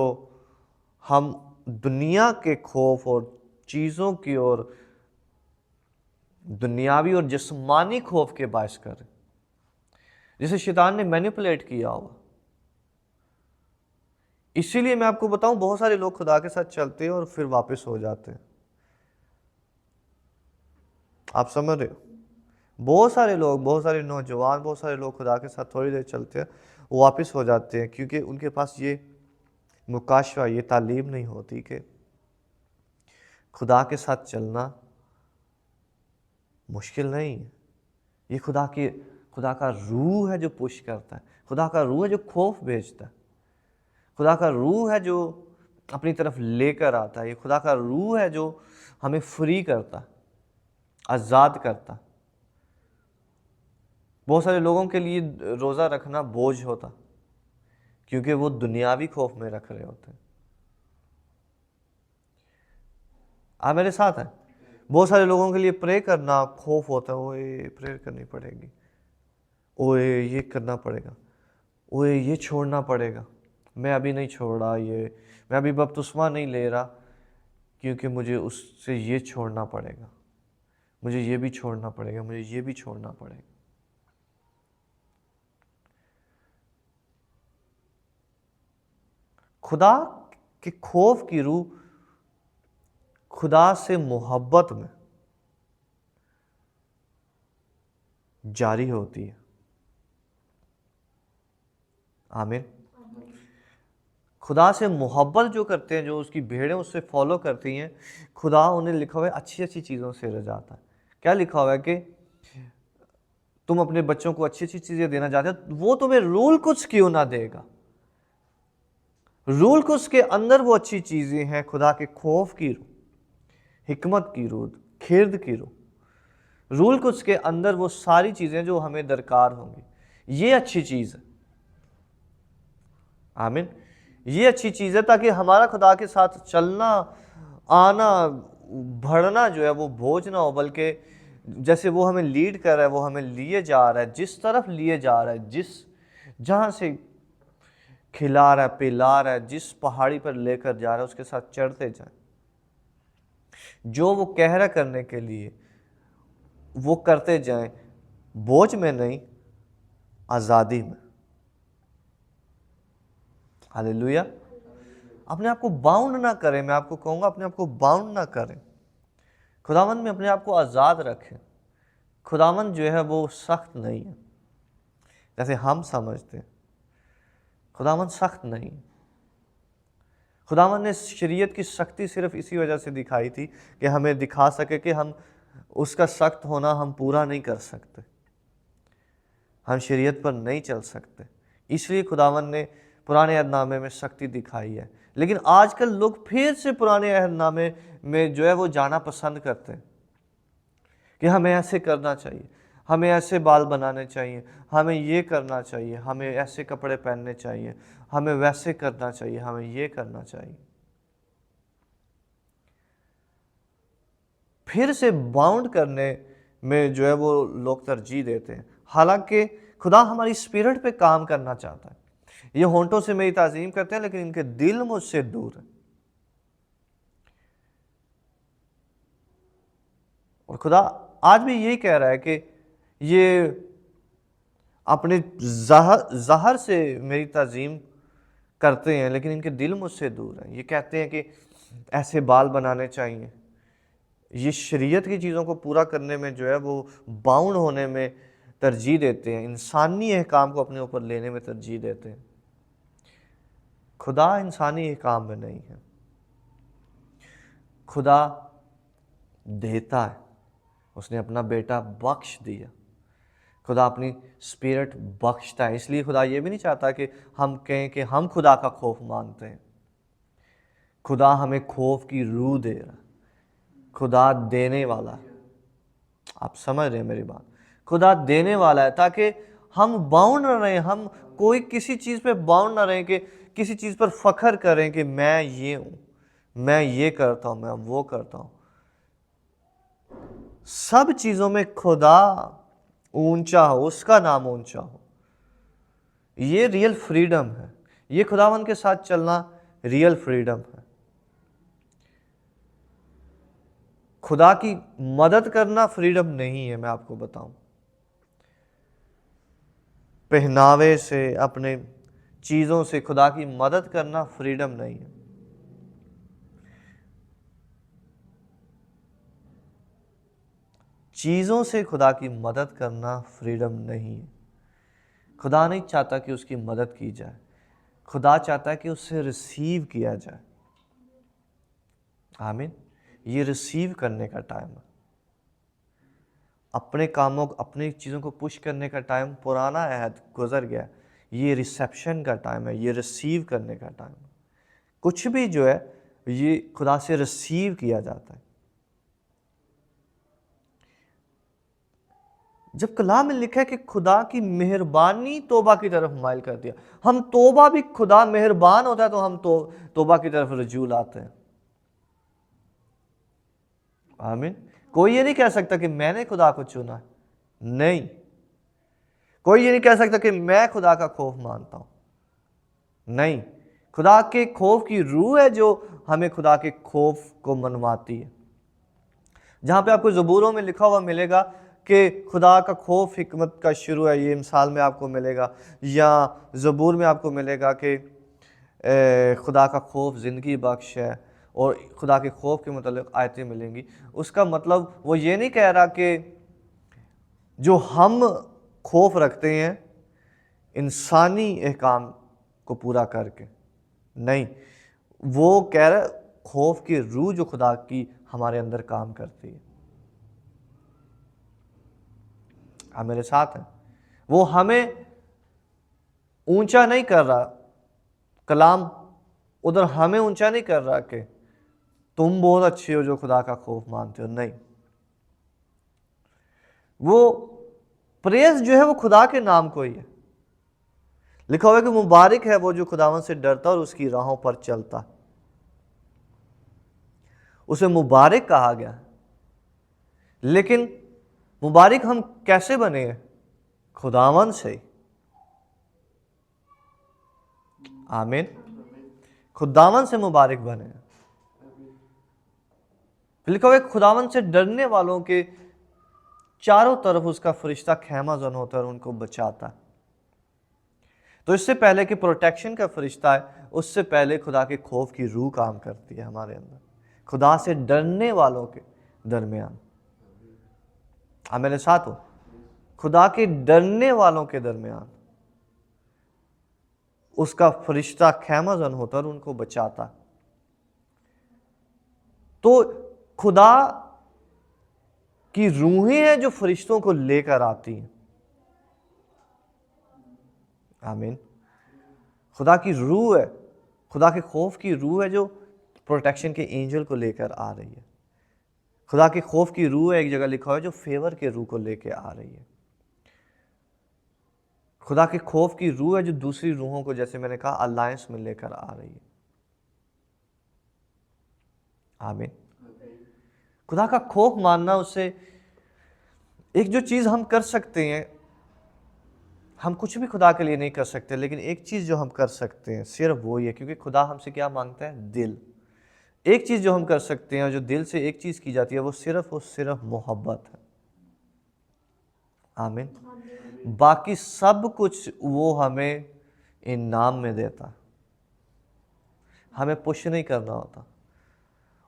हम दुनिया के खौफ और चीज़ों की और दुनियावी और जिस्मानी खौफ के बायस करें, जिसे शैतान ने मैनिपुलेट किया हुआ। इसीलिए मैं आपको बताऊं, बहुत सारे लोग खुदा के साथ चलते हैं और फिर वापस हो जाते हैं। आप समझ रहे हो? बहुत सारे लोग, बहुत सारे नौजवान, बहुत सारे लोग खुदा के साथ थोड़ी देर चलते हैं, वो वापस हो जाते हैं, क्योंकि उनके पास ये मुकाशवा, ये तालीम नहीं होती कि खुदा के साथ चलना मुश्किल नहीं है। ये खुदा का रूह है जो पुश करता है, खुदा का रूह है जो खौफ भेजता है, खुदा का रूह है जो अपनी तरफ लेकर आता है, ये खुदा का रूह है जो हमें फ्री करता, आज़ाद करता। बहुत सारे लोगों के लिए रोज़ा रखना बोझ होता, क्योंकि वो दुनियावी खौफ में रख रहे होते हैं। आप मेरे साथ हैं? बहुत सारे लोगों के लिए प्रे करना खौफ होता है, ओए प्रेयर करनी पड़ेगी, ओए ये करना पड़ेगा, ओए ये छोड़ना पड़ेगा, मैं अभी नहीं छोड़ रहा, ये मैं अभी बपतिस्मा नहीं ले रहा क्योंकि मुझे उससे ये छोड़ना पड़ेगा, मुझे ये भी छोड़ना पड़ेगा, मुझे ये भी छोड़ना पड़ेगा। खुदा के खौफ की रूह खुदा से मोहब्बत में जारी होती है। आमीन। खुदा से मोहब्बत जो करते हैं, जो उसकी भेड़ें उससे फॉलो करती हैं, खुदा उन्हें, लिखा हुआ है, अच्छी अच्छी चीज़ों से रजाता है। क्या लिखा हुआ है कि तुम अपने बच्चों को अच्छी अच्छी चीज़ें देना चाहते हो, वो तुम्हें रूल कुछ क्यों ना देगा। रूल कुछ के अंदर वो अच्छी चीज़ें हैं, खुदा के खौफ की रूह, हिकमत की रूह, खिर्द की रूह। रूल कुछ के अंदर वो सारी चीज़ें जो हमें दरकार होंगी, ये अच्छी चीज़ है। आमीन। ये अच्छी चीज़ है ताकि हमारा खुदा के साथ चलना, आना, बढ़ना जो है वो बोझ ना हो, बल्कि जैसे वो हमें लीड कर रहा है, वो हमें लिए जा रहा है, जिस तरफ लिए जा रहा है, जहाँ से खिला रहा है, पिला रहा है, जिस पहाड़ी पर लेकर जा रहा है, उसके साथ चढ़ते जाएं। जो वो कह रहा करने के लिए वो करते जाएं, बोझ में नहीं, आज़ादी में। हालेलुया। अपने आप को बाउंड ना करें, मैं आपको कहूँगा अपने आप को बाउंड ना करें, खुदावंद में अपने आप को आज़ाद रखें। खुदावंद जो है वो सख्त नहीं है जैसे हम समझते हैं। खुदावंद सख्त नहीं। खुदावंद ने शरीयत की सख्ती सिर्फ इसी वजह से दिखाई थी कि हमें दिखा सके कि हम उसका सख्त होना हम पूरा नहीं कर सकते, हम शरीयत पर नहीं चल सकते, इसलिए खुदावंद ने पुराने अहदनामे में सख्ती दिखाई है। लेकिन आजकल लोग फिर से पुराने अहदनामे में जो है वो जाना पसंद करते हैं कि हमें ऐसे करना चाहिए, हमें ऐसे बाल बनाने चाहिए, हमें ये करना चाहिए, हमें ऐसे कपड़े पहनने चाहिए, हमें वैसे करना चाहिए, हमें ये करना चाहिए। फिर से बाउंड करने में जो है वो लोग तरजीह देते हैं, हालांकि खुदा हमारी स्पिरिट पे काम करना चाहता है। ये होंठों से मेरी ताज़ीम करते हैं लेकिन इनके दिल मुझसे दूर है। और खुदा आज भी यही कह रहा है कि ये अपने ज़ाहर से मेरी ताज़ीम करते हैं लेकिन इनके दिल मुझसे दूर हैं। ये कहते हैं कि ऐसे बाल बनाने चाहिए, ये शरीयत की चीज़ों को पूरा करने में जो है वो बाउंड होने में तरजीह देते हैं, इंसानी अहकाम को अपने ऊपर लेने में तरजीह देते हैं। खुदा इंसानी अहकाम में नहीं है, खुदा देता है, उसने अपना बेटा बख्श दिया। खुदा अपनी स्पिरिट बख्शता है, इसलिए खुदा ये भी नहीं चाहता कि हम कहें कि हम खुदा का खौफ मानते हैं। खुदा हमें खौफ की रूह दे रहा है। खुदा देने वाला है। आप समझ रहे हैं मेरी बात? खुदा देने वाला है ताकि हम बाउंड न रहें, हम कोई किसी चीज़ पे बाउंड ना रहें कि किसी चीज़ पर फख्र करें कि मैं ये हूँ, मैं ये करता हूँ, मैं वो करता हूँ। सब चीज़ों में खुदा ऊंचा हो, उसका नाम ऊंचा हो। ये रियल फ्रीडम है। ये खुदावन के साथ चलना रियल फ्रीडम है। खुदा की मदद करना फ्रीडम नहीं है, मैं आपको बताऊं। पहनावे से, अपने चीज़ों से खुदा की मदद करना फ्रीडम नहीं है। चीज़ों से खुदा की मदद करना फ्रीडम नहीं है। खुदा नहीं चाहता कि उसकी मदद की जाए, खुदा चाहता है कि उससे रिसीव किया जाए। आमीन। ये रिसीव करने का टाइम है। अपने कामों, अपनी चीज़ों को पुश करने का टाइम पुराना अहद गुजर गया। ये रिसेप्शन का टाइम है, ये रिसीव करने का टाइम है। कुछ भी जो है ये खुदा से रिसीव किया जाता है। जब कलाम में लिखा है कि खुदा की मेहरबानी तौबा की तरफ माइल कर दिया, हम तौबा भी, खुदा मेहरबान होता है तो हम तौबा की तरफ रजू लाते हैं। आमीन। कोई ये नहीं कह सकता कि मैंने खुदा को चुना है, नहीं। कोई ये नहीं कह सकता कि मैं खुदा का खौफ मानता हूं, नहीं। खुदा के खौफ की रूह है जो हमें खुदा के खौफ को मनवाती है। जहां पे आपको ज़बूरों में लिखा हुआ मिलेगा कि खुदा का खौफ हिकमत का शुरू है, ये मिसाल में आपको मिलेगा, या ज़बूर में आपको मिलेगा कि खुदा का खौफ ज़िंदगी बख्श है, और खुदा के खौफ के मतलब आयतें मिलेंगी। उसका मतलब वो ये नहीं कह रहा कि जो हम खौफ रखते हैं इंसानी अहकाम को पूरा करके, नहीं। वो कह रहा है खौफ की रूह जो खुदा की हमारे अंदर काम करती है। आप मेरे साथ हैं? वो हमें ऊंचा नहीं कर रहा, कलाम उधर हमें ऊंचा नहीं कर रहा कि तुम बहुत अच्छे हो जो खुदा का खौफ मानते हो, नहीं। वो प्रेज जो है वो खुदा के नाम को ही है। लिखा हुआ है कि मुबारक है वो जो खुदावन से डरता और उसकी राहों पर चलता। उसे मुबारक कहा गया, लेकिन मुबारक हम कैसे बने हैं? खुदावन से। आमीन। खुदावन से मुबारक बने हैं। लिखा हुआ है खुदावन से डरने वालों के चारों तरफ उसका फरिश्ता खैमा जन होता है और उनको बचाता है। तो इससे पहले कि प्रोटेक्शन का फरिश्ता है, उससे पहले खुदा के खौफ की रूह काम करती है हमारे अंदर, खुदा से डरने वालों के दरमियान। आप मेरे साथ हो? खुदा के डरने वालों के दरमियान उसका फरिश्ता खैमा जन होता है और उनको बचाता। तो खुदा की रूहें हैं जो फरिश्तों को लेकर आती हैं। आमीन। खुदा की रूह है, खुदा के खौफ की रूह है जो प्रोटेक्शन के एंजल को लेकर आ रही है। खुदा के खौफ की रूह है, एक जगह लिखा है, जो फेवर के रूह को लेकर आ रही है। खुदा के खौफ की रूह है जो दूसरी रूहों को, जैसे मैंने कहा, अलायंस में लेकर आ रही है। आमीन। खुदा का खौफ मानना, उससे एक जो चीज़ हम कर सकते हैं, हम कुछ भी खुदा के लिए नहीं कर सकते, लेकिन एक चीज़ जो हम कर सकते हैं सिर्फ वो ही है, क्योंकि खुदा हमसे क्या मांगता है? दिल। एक चीज़ जो हम कर सकते हैं और जो दिल से एक चीज़ की जाती है, वो सिर्फ मोहब्बत है। आमीन। बाकी सब कुछ वो हमें इनाम में देता, हमें पुश नहीं करना होता।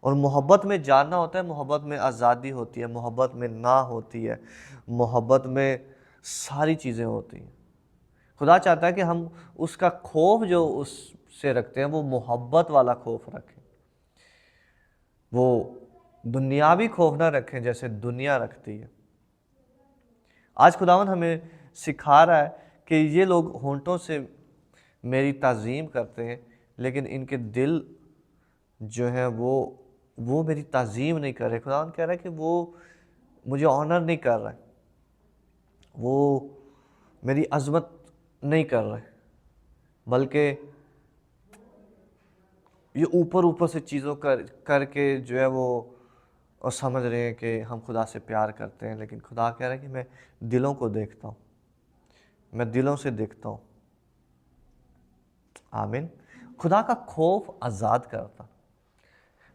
और मोहब्बत में जानना होता है, मोहब्बत में आज़ादी होती है, मोहब्बत में ना होती है, मोहब्बत में सारी चीज़ें होती हैं। खुदा चाहता है कि हम उसका खौफ जो उससे रखते हैं वो मोहब्बत वाला खौफ रखें। वो दुनियावी खौफ ना रखें जैसे दुनिया रखती है। आज खुदावन हमें सिखा रहा है कि ये लोग होंठों से मेरी ताज़ीम करते हैं, लेकिन इनके दिल जो है वो मेरी ताज़ीम नहीं कर रहे। खुदावन कह रहा है कि वो मुझे ऑनर नहीं कर रहा है, वो मेरी अज़मत नहीं कर रहे, बल्कि ये ऊपर ऊपर से चीज़ों करके जो है वो और समझ रहे हैं कि हम खुदा से प्यार करते हैं। लेकिन खुदा कह रहा है कि मैं दिलों को देखता हूँ, मैं दिलों से देखता हूँ। आमीन। खुदा का खौफ आज़ाद करता।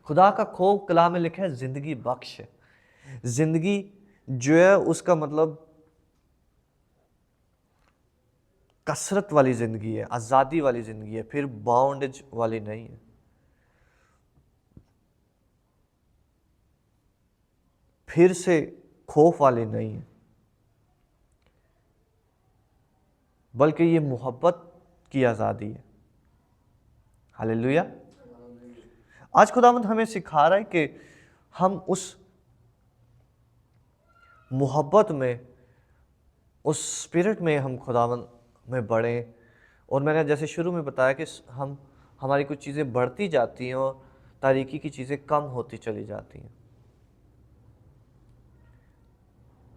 खुदा का खौफ कलाम में लिखा है ज़िंदगी बख्श है। ज़िंदगी जो है उसका मतलब कसरत वाली ज़िंदगी है, आज़ादी वाली ज़िंदगी है, फिर बाउंडेज वाली नहीं है। फिर से खौफ वाली नहीं है, बल्कि ये मोहब्बत की आज़ादी है। हालेलुया। आज खुदावंद हमें सिखा रहा है कि हम उस मोहब्बत में, उस स्पिरिट में हम खुदावंद में बढ़ें। और मैंने जैसे शुरू में बताया कि हमारी कुछ चीज़ें बढ़ती जाती हैं और तारीकी की चीज़ें कम होती चली जाती हैं।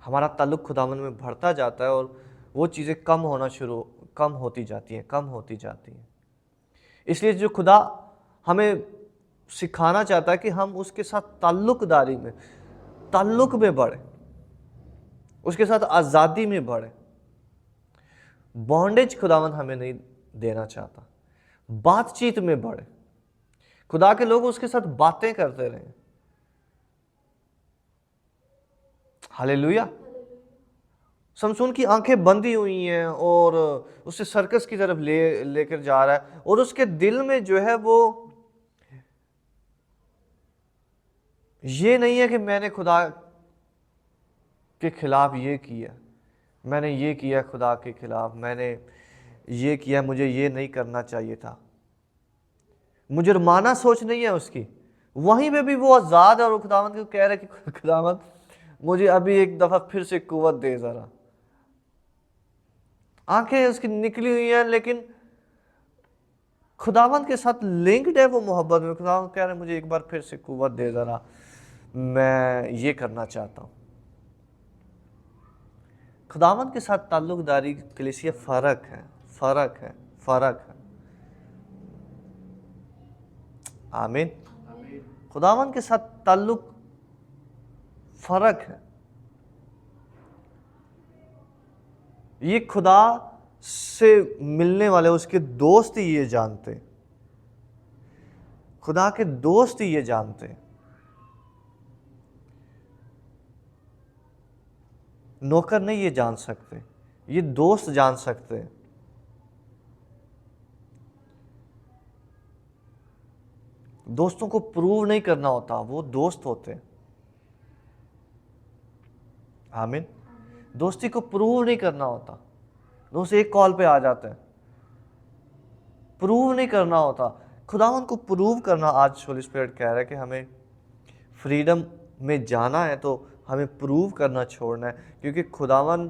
हमारा ताल्लुक़ खुदावंद में बढ़ता जाता है और वो चीज़ें कम होती जाती हैं। इसलिए जो खुदा हमें सिखाना चाहता है कि हम उसके साथ ताल्लुक़ में बढ़ें, उसके साथ आज़ादी में बढ़ें। बॉन्डेज खुदावंद हमें नहीं देना चाहता, बातचीत में बढ़े। खुदा के लोग उसके साथ बातें करते रहें। हालेलुया। समसून की आंखें बंदी हुई हैं और उसे सर्कस की तरफ लेकर जा रहा है, और उसके दिल में जो है वो ये नहीं है कि मैंने खुदा के खिलाफ ये किया, मैंने ये किया खुदा के खिलाफ, मैंने ये किया, मुझे ये नहीं करना चाहिए था। मुजरमाना सोच नहीं है उसकी। वहीं पे भी वो आज़ाद है और खुदावंद को कह रहा है कि खुदावंद मुझे अभी एक दफ़ा फिर से कुव्वत दे ज़रा। आंखें उसकी निकली हुई हैं, लेकिन खुदावंद के साथ लिंक्ड है वो मोहब्बत में। खुदावंद कह रहे हैं मुझे एक बार फिर से कुव्वत दे ज़रा, मैं ये करना चाहता हूँ। खुदावंद के साथ ताल्लुकदारी कलीसिया फ़र्क है। आमीन। खुदावंद के साथ ताल्लुक फ़र्क है। ये खुदा से मिलने वाले उसके दोस्त ही ये जानते हैं, खुदा के दोस्त ही ये जानते हैं। नौकर नहीं ये जान सकते, ये दोस्त जान सकते हैं। दोस्तों को प्रूव नहीं करना होता, वो दोस्त होते हैं। आमीन। दोस्ती को प्रूव नहीं करना होता। दोस्त एक कॉल पे आ जाते हैं, प्रूव नहीं करना होता। खुदावन को प्रूव करना, आज होली स्पिरिट कह रहा है कि हमें फ्रीडम में जाना है तो हमें प्रूव करना छोड़ना है, क्योंकि खुदावन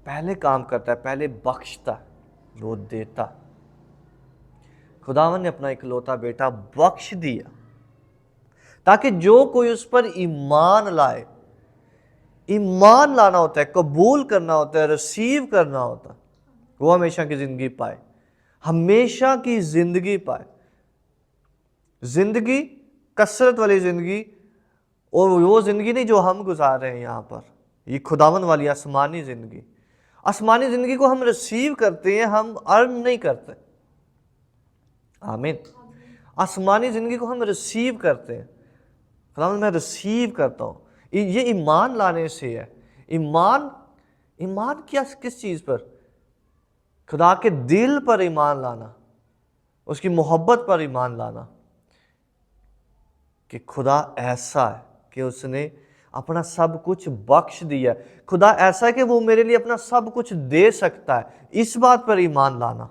पहले काम करता है, पहले बख्शता है, वो देता। खुदावन ने अपना इकलौता बेटा बख्श दिया ताकि जो कोई उस पर ईमान लाए, ईमान लाना होता है, कबूल करना होता है, रिसीव करना होता है, वो हमेशा की जिंदगी पाए, हमेशा की जिंदगी पाए। जिंदगी कसरत वाली जिंदगी, और वो जिंदगी नहीं जो हम गुजार रहे हैं यहाँ पर, ये खुदावन वाली आसमानी जिंदगी। आसमानी जिंदगी को हम रिसीव करते हैं, हम अर्न नहीं करते। आमीन। आसमानी जिंदगी को हम रिसीव करते हैं। खुदावन मैं रिसीव करता हूँ। ये ईमान लाने से है। ईमान क्या, किस चीज़ पर? खुदा के दिल पर ईमान लाना, उसकी मोहब्बत पर ईमान लाना कि खुदा ऐसा है कि उसने अपना सब कुछ बख्श दिया। खुदा ऐसा है कि वो मेरे लिए अपना सब कुछ दे सकता है। इस बात पर ईमान लाना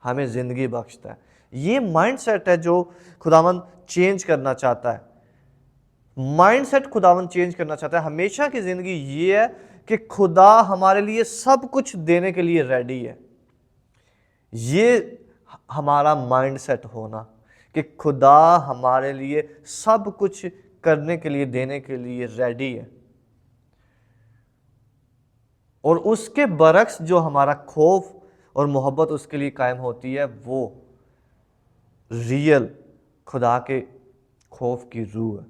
हमें ज़िंदगी बख्शता है। ये माइंड सेट है जो खुदावंद चेंज करना चाहता है। माइंडसेट खुदावन चेंज करना चाहता है। हमेशा की जिंदगी ये है कि खुदा हमारे लिए सब कुछ देने के लिए रेडी है। ये हमारा माइंडसेट होना कि खुदा हमारे लिए सब कुछ करने के लिए, देने के लिए रेडी है। और उसके बरक्स जो हमारा खौफ और मोहब्बत उसके लिए कायम होती है, वो रियल खुदा के खौफ की रूह है।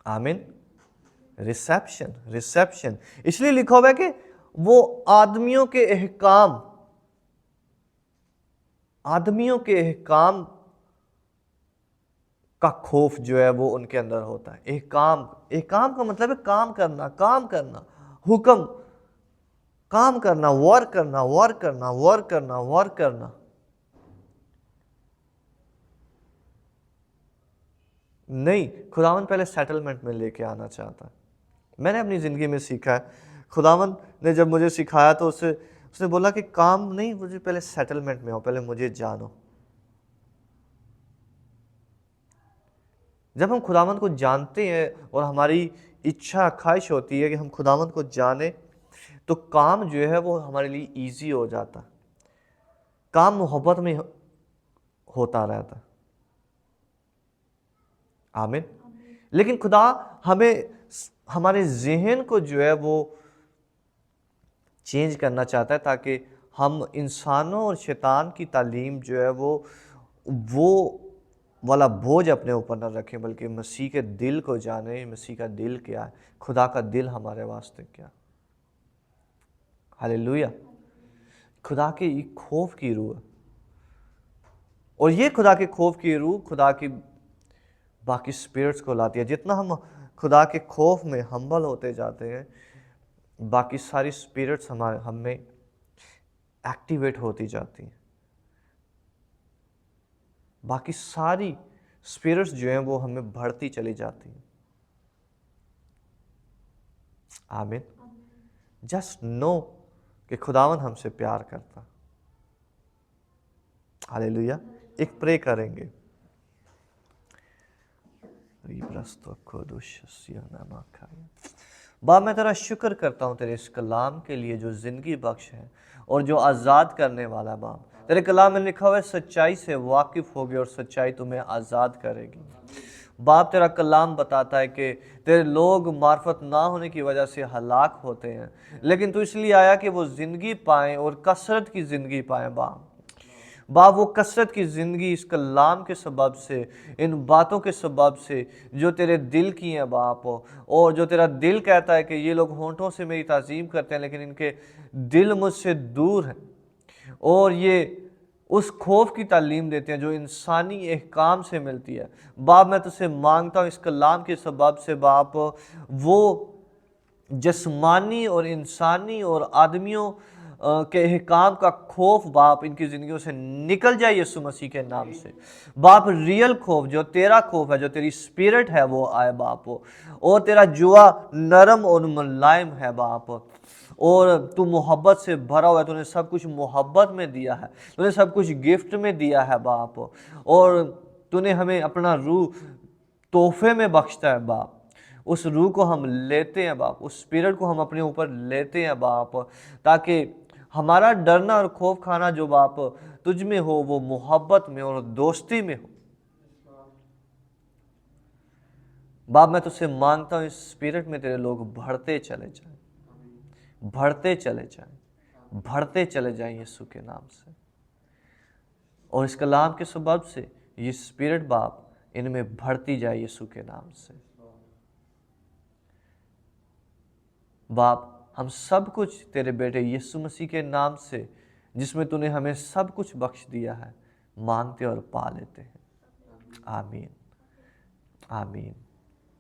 आमीन। रिसेप्शन इसलिए लिखा हुआ है कि वो आदमियों के एहकाम का खौफ जो है वो उनके अंदर होता है। एहकाम का मतलब है काम करना, हुक्म, काम करना, वर्क करना। नहीं, खुदावन पहले सेटलमेंट में लेके आना चाहता है। मैंने अपनी ज़िंदगी में सीखा है, खुदावन ने जब मुझे सिखाया तो उसने बोला कि काम नहीं, मुझे पहले सेटलमेंट में आओ, पहले मुझे जानो। जब हम खुदावन को जानते हैं और हमारी इच्छा ख्वाहिश होती है कि हम खुदावन को जाने, तो काम जो है वो हमारे लिए ईजी हो जाता। काम मोहब्बत में होता रहता। आमीन। लेकिन खुदा हमें हमारे जहन को जो है वो चेंज करना चाहता है, ताकि हम इंसानों और शैतान की तालीम जो है वो वाला बोझ अपने ऊपर न रखें, बल्कि मसीह के दिल को जाने। मसीह का दिल क्या है, खुदा का दिल हमारे वास्ते क्या। हालेलुया। खुदा के खौफ की रूह, और ये खुदा के खौफ की रूह खुदा की बाकी स्पिरिट्स को लाती है। जितना हम खुदा के खौफ में हम्बल होते जाते हैं, बाकी सारी स्पिरिट्स हम में एक्टिवेट होती जाती हैं। बाकी सारी स्पिरिट्स जो हैं वो हमें बढ़ती चली जाती हैं। आमीन। जस्ट नो कि खुदावन हमसे प्यार करता। हालेलुया। एक प्रे करेंगे। बाप, मैं तेरा शुक्र करता हूँ तेरे इस कलाम के लिए जो ज़िंदगी बख्श है और जो आज़ाद करने वाला है। बाप, तेरे कलाम में लिखा हुआ है सच्चाई से वाकिफ़ होगी और सच्चाई तुम्हें आज़ाद करेगी। बाप, तेरा कलाम बताता है कि तेरे लोग मार्फत ना होने की वजह से हलाक होते हैं, लेकिन तू इसलिए आया कि वो ज़िंदगी पाएँ और कसरत की ज़िंदगी पाएँ। बाप, वो कसरत की ज़िंदगी इस कलाम के सबब से, इन बातों के सबब से जो तेरे दिल की हैं बाप, और जो तेरा दिल कहता है कि ये लोग होंठों से मेरी ताज़ीम करते हैं लेकिन इनके दिल मुझसे दूर हैं, और ये उस खौफ की तालीम देते हैं जो इंसानी एहकाम से मिलती है। बाप, मैं तुझसे मांगता हूँ इस कलाम के सबब से बाप, वो जिस्मानी और इंसानी और आदमियों के एहकाम का खौफ बाप इनकी ज़िंदगियों से निकल जाए यीशु मसीह के नाम से। बाप, रियल खौफ जो तेरा खौफ है, जो तेरी स्पिरिट है वो आए बाप, और तेरा जुआ नरम और मुलायम है बाप, और तू मोहब्बत से भरा हुआ है। तूने सब कुछ मोहब्बत में दिया है, तूने सब कुछ गिफ्ट में दिया है बाप, और तूने हमें अपना रूह तोहफे में बख्शता है बाप। उस रूह को हम लेते हैं बाप, उस स्पिरिट को हम अपने ऊपर लेते हैं बाप, ताकि हमारा डरना और खौफ खाना जो बाप तुझ में हो वो मोहब्बत में और दोस्ती में हो। बाप, मैं तुझसे मांगता हूँ इस स्पिरिट में तेरे लोग बढ़ते चले जाएं, बढ़ते चले जाएं, बढ़ते चले जाएं यीशु के नाम से। और इस कलाम के सबब से ये स्पिरिट बाप इनमें बढ़ती जाए यीशु के नाम से। बाप, हम सब कुछ तेरे बेटे यीशु मसीह के नाम से, जिसमें तूने हमें सब कुछ बख्श दिया है, मांगते और पा लेते हैं। आमीन, आमीन।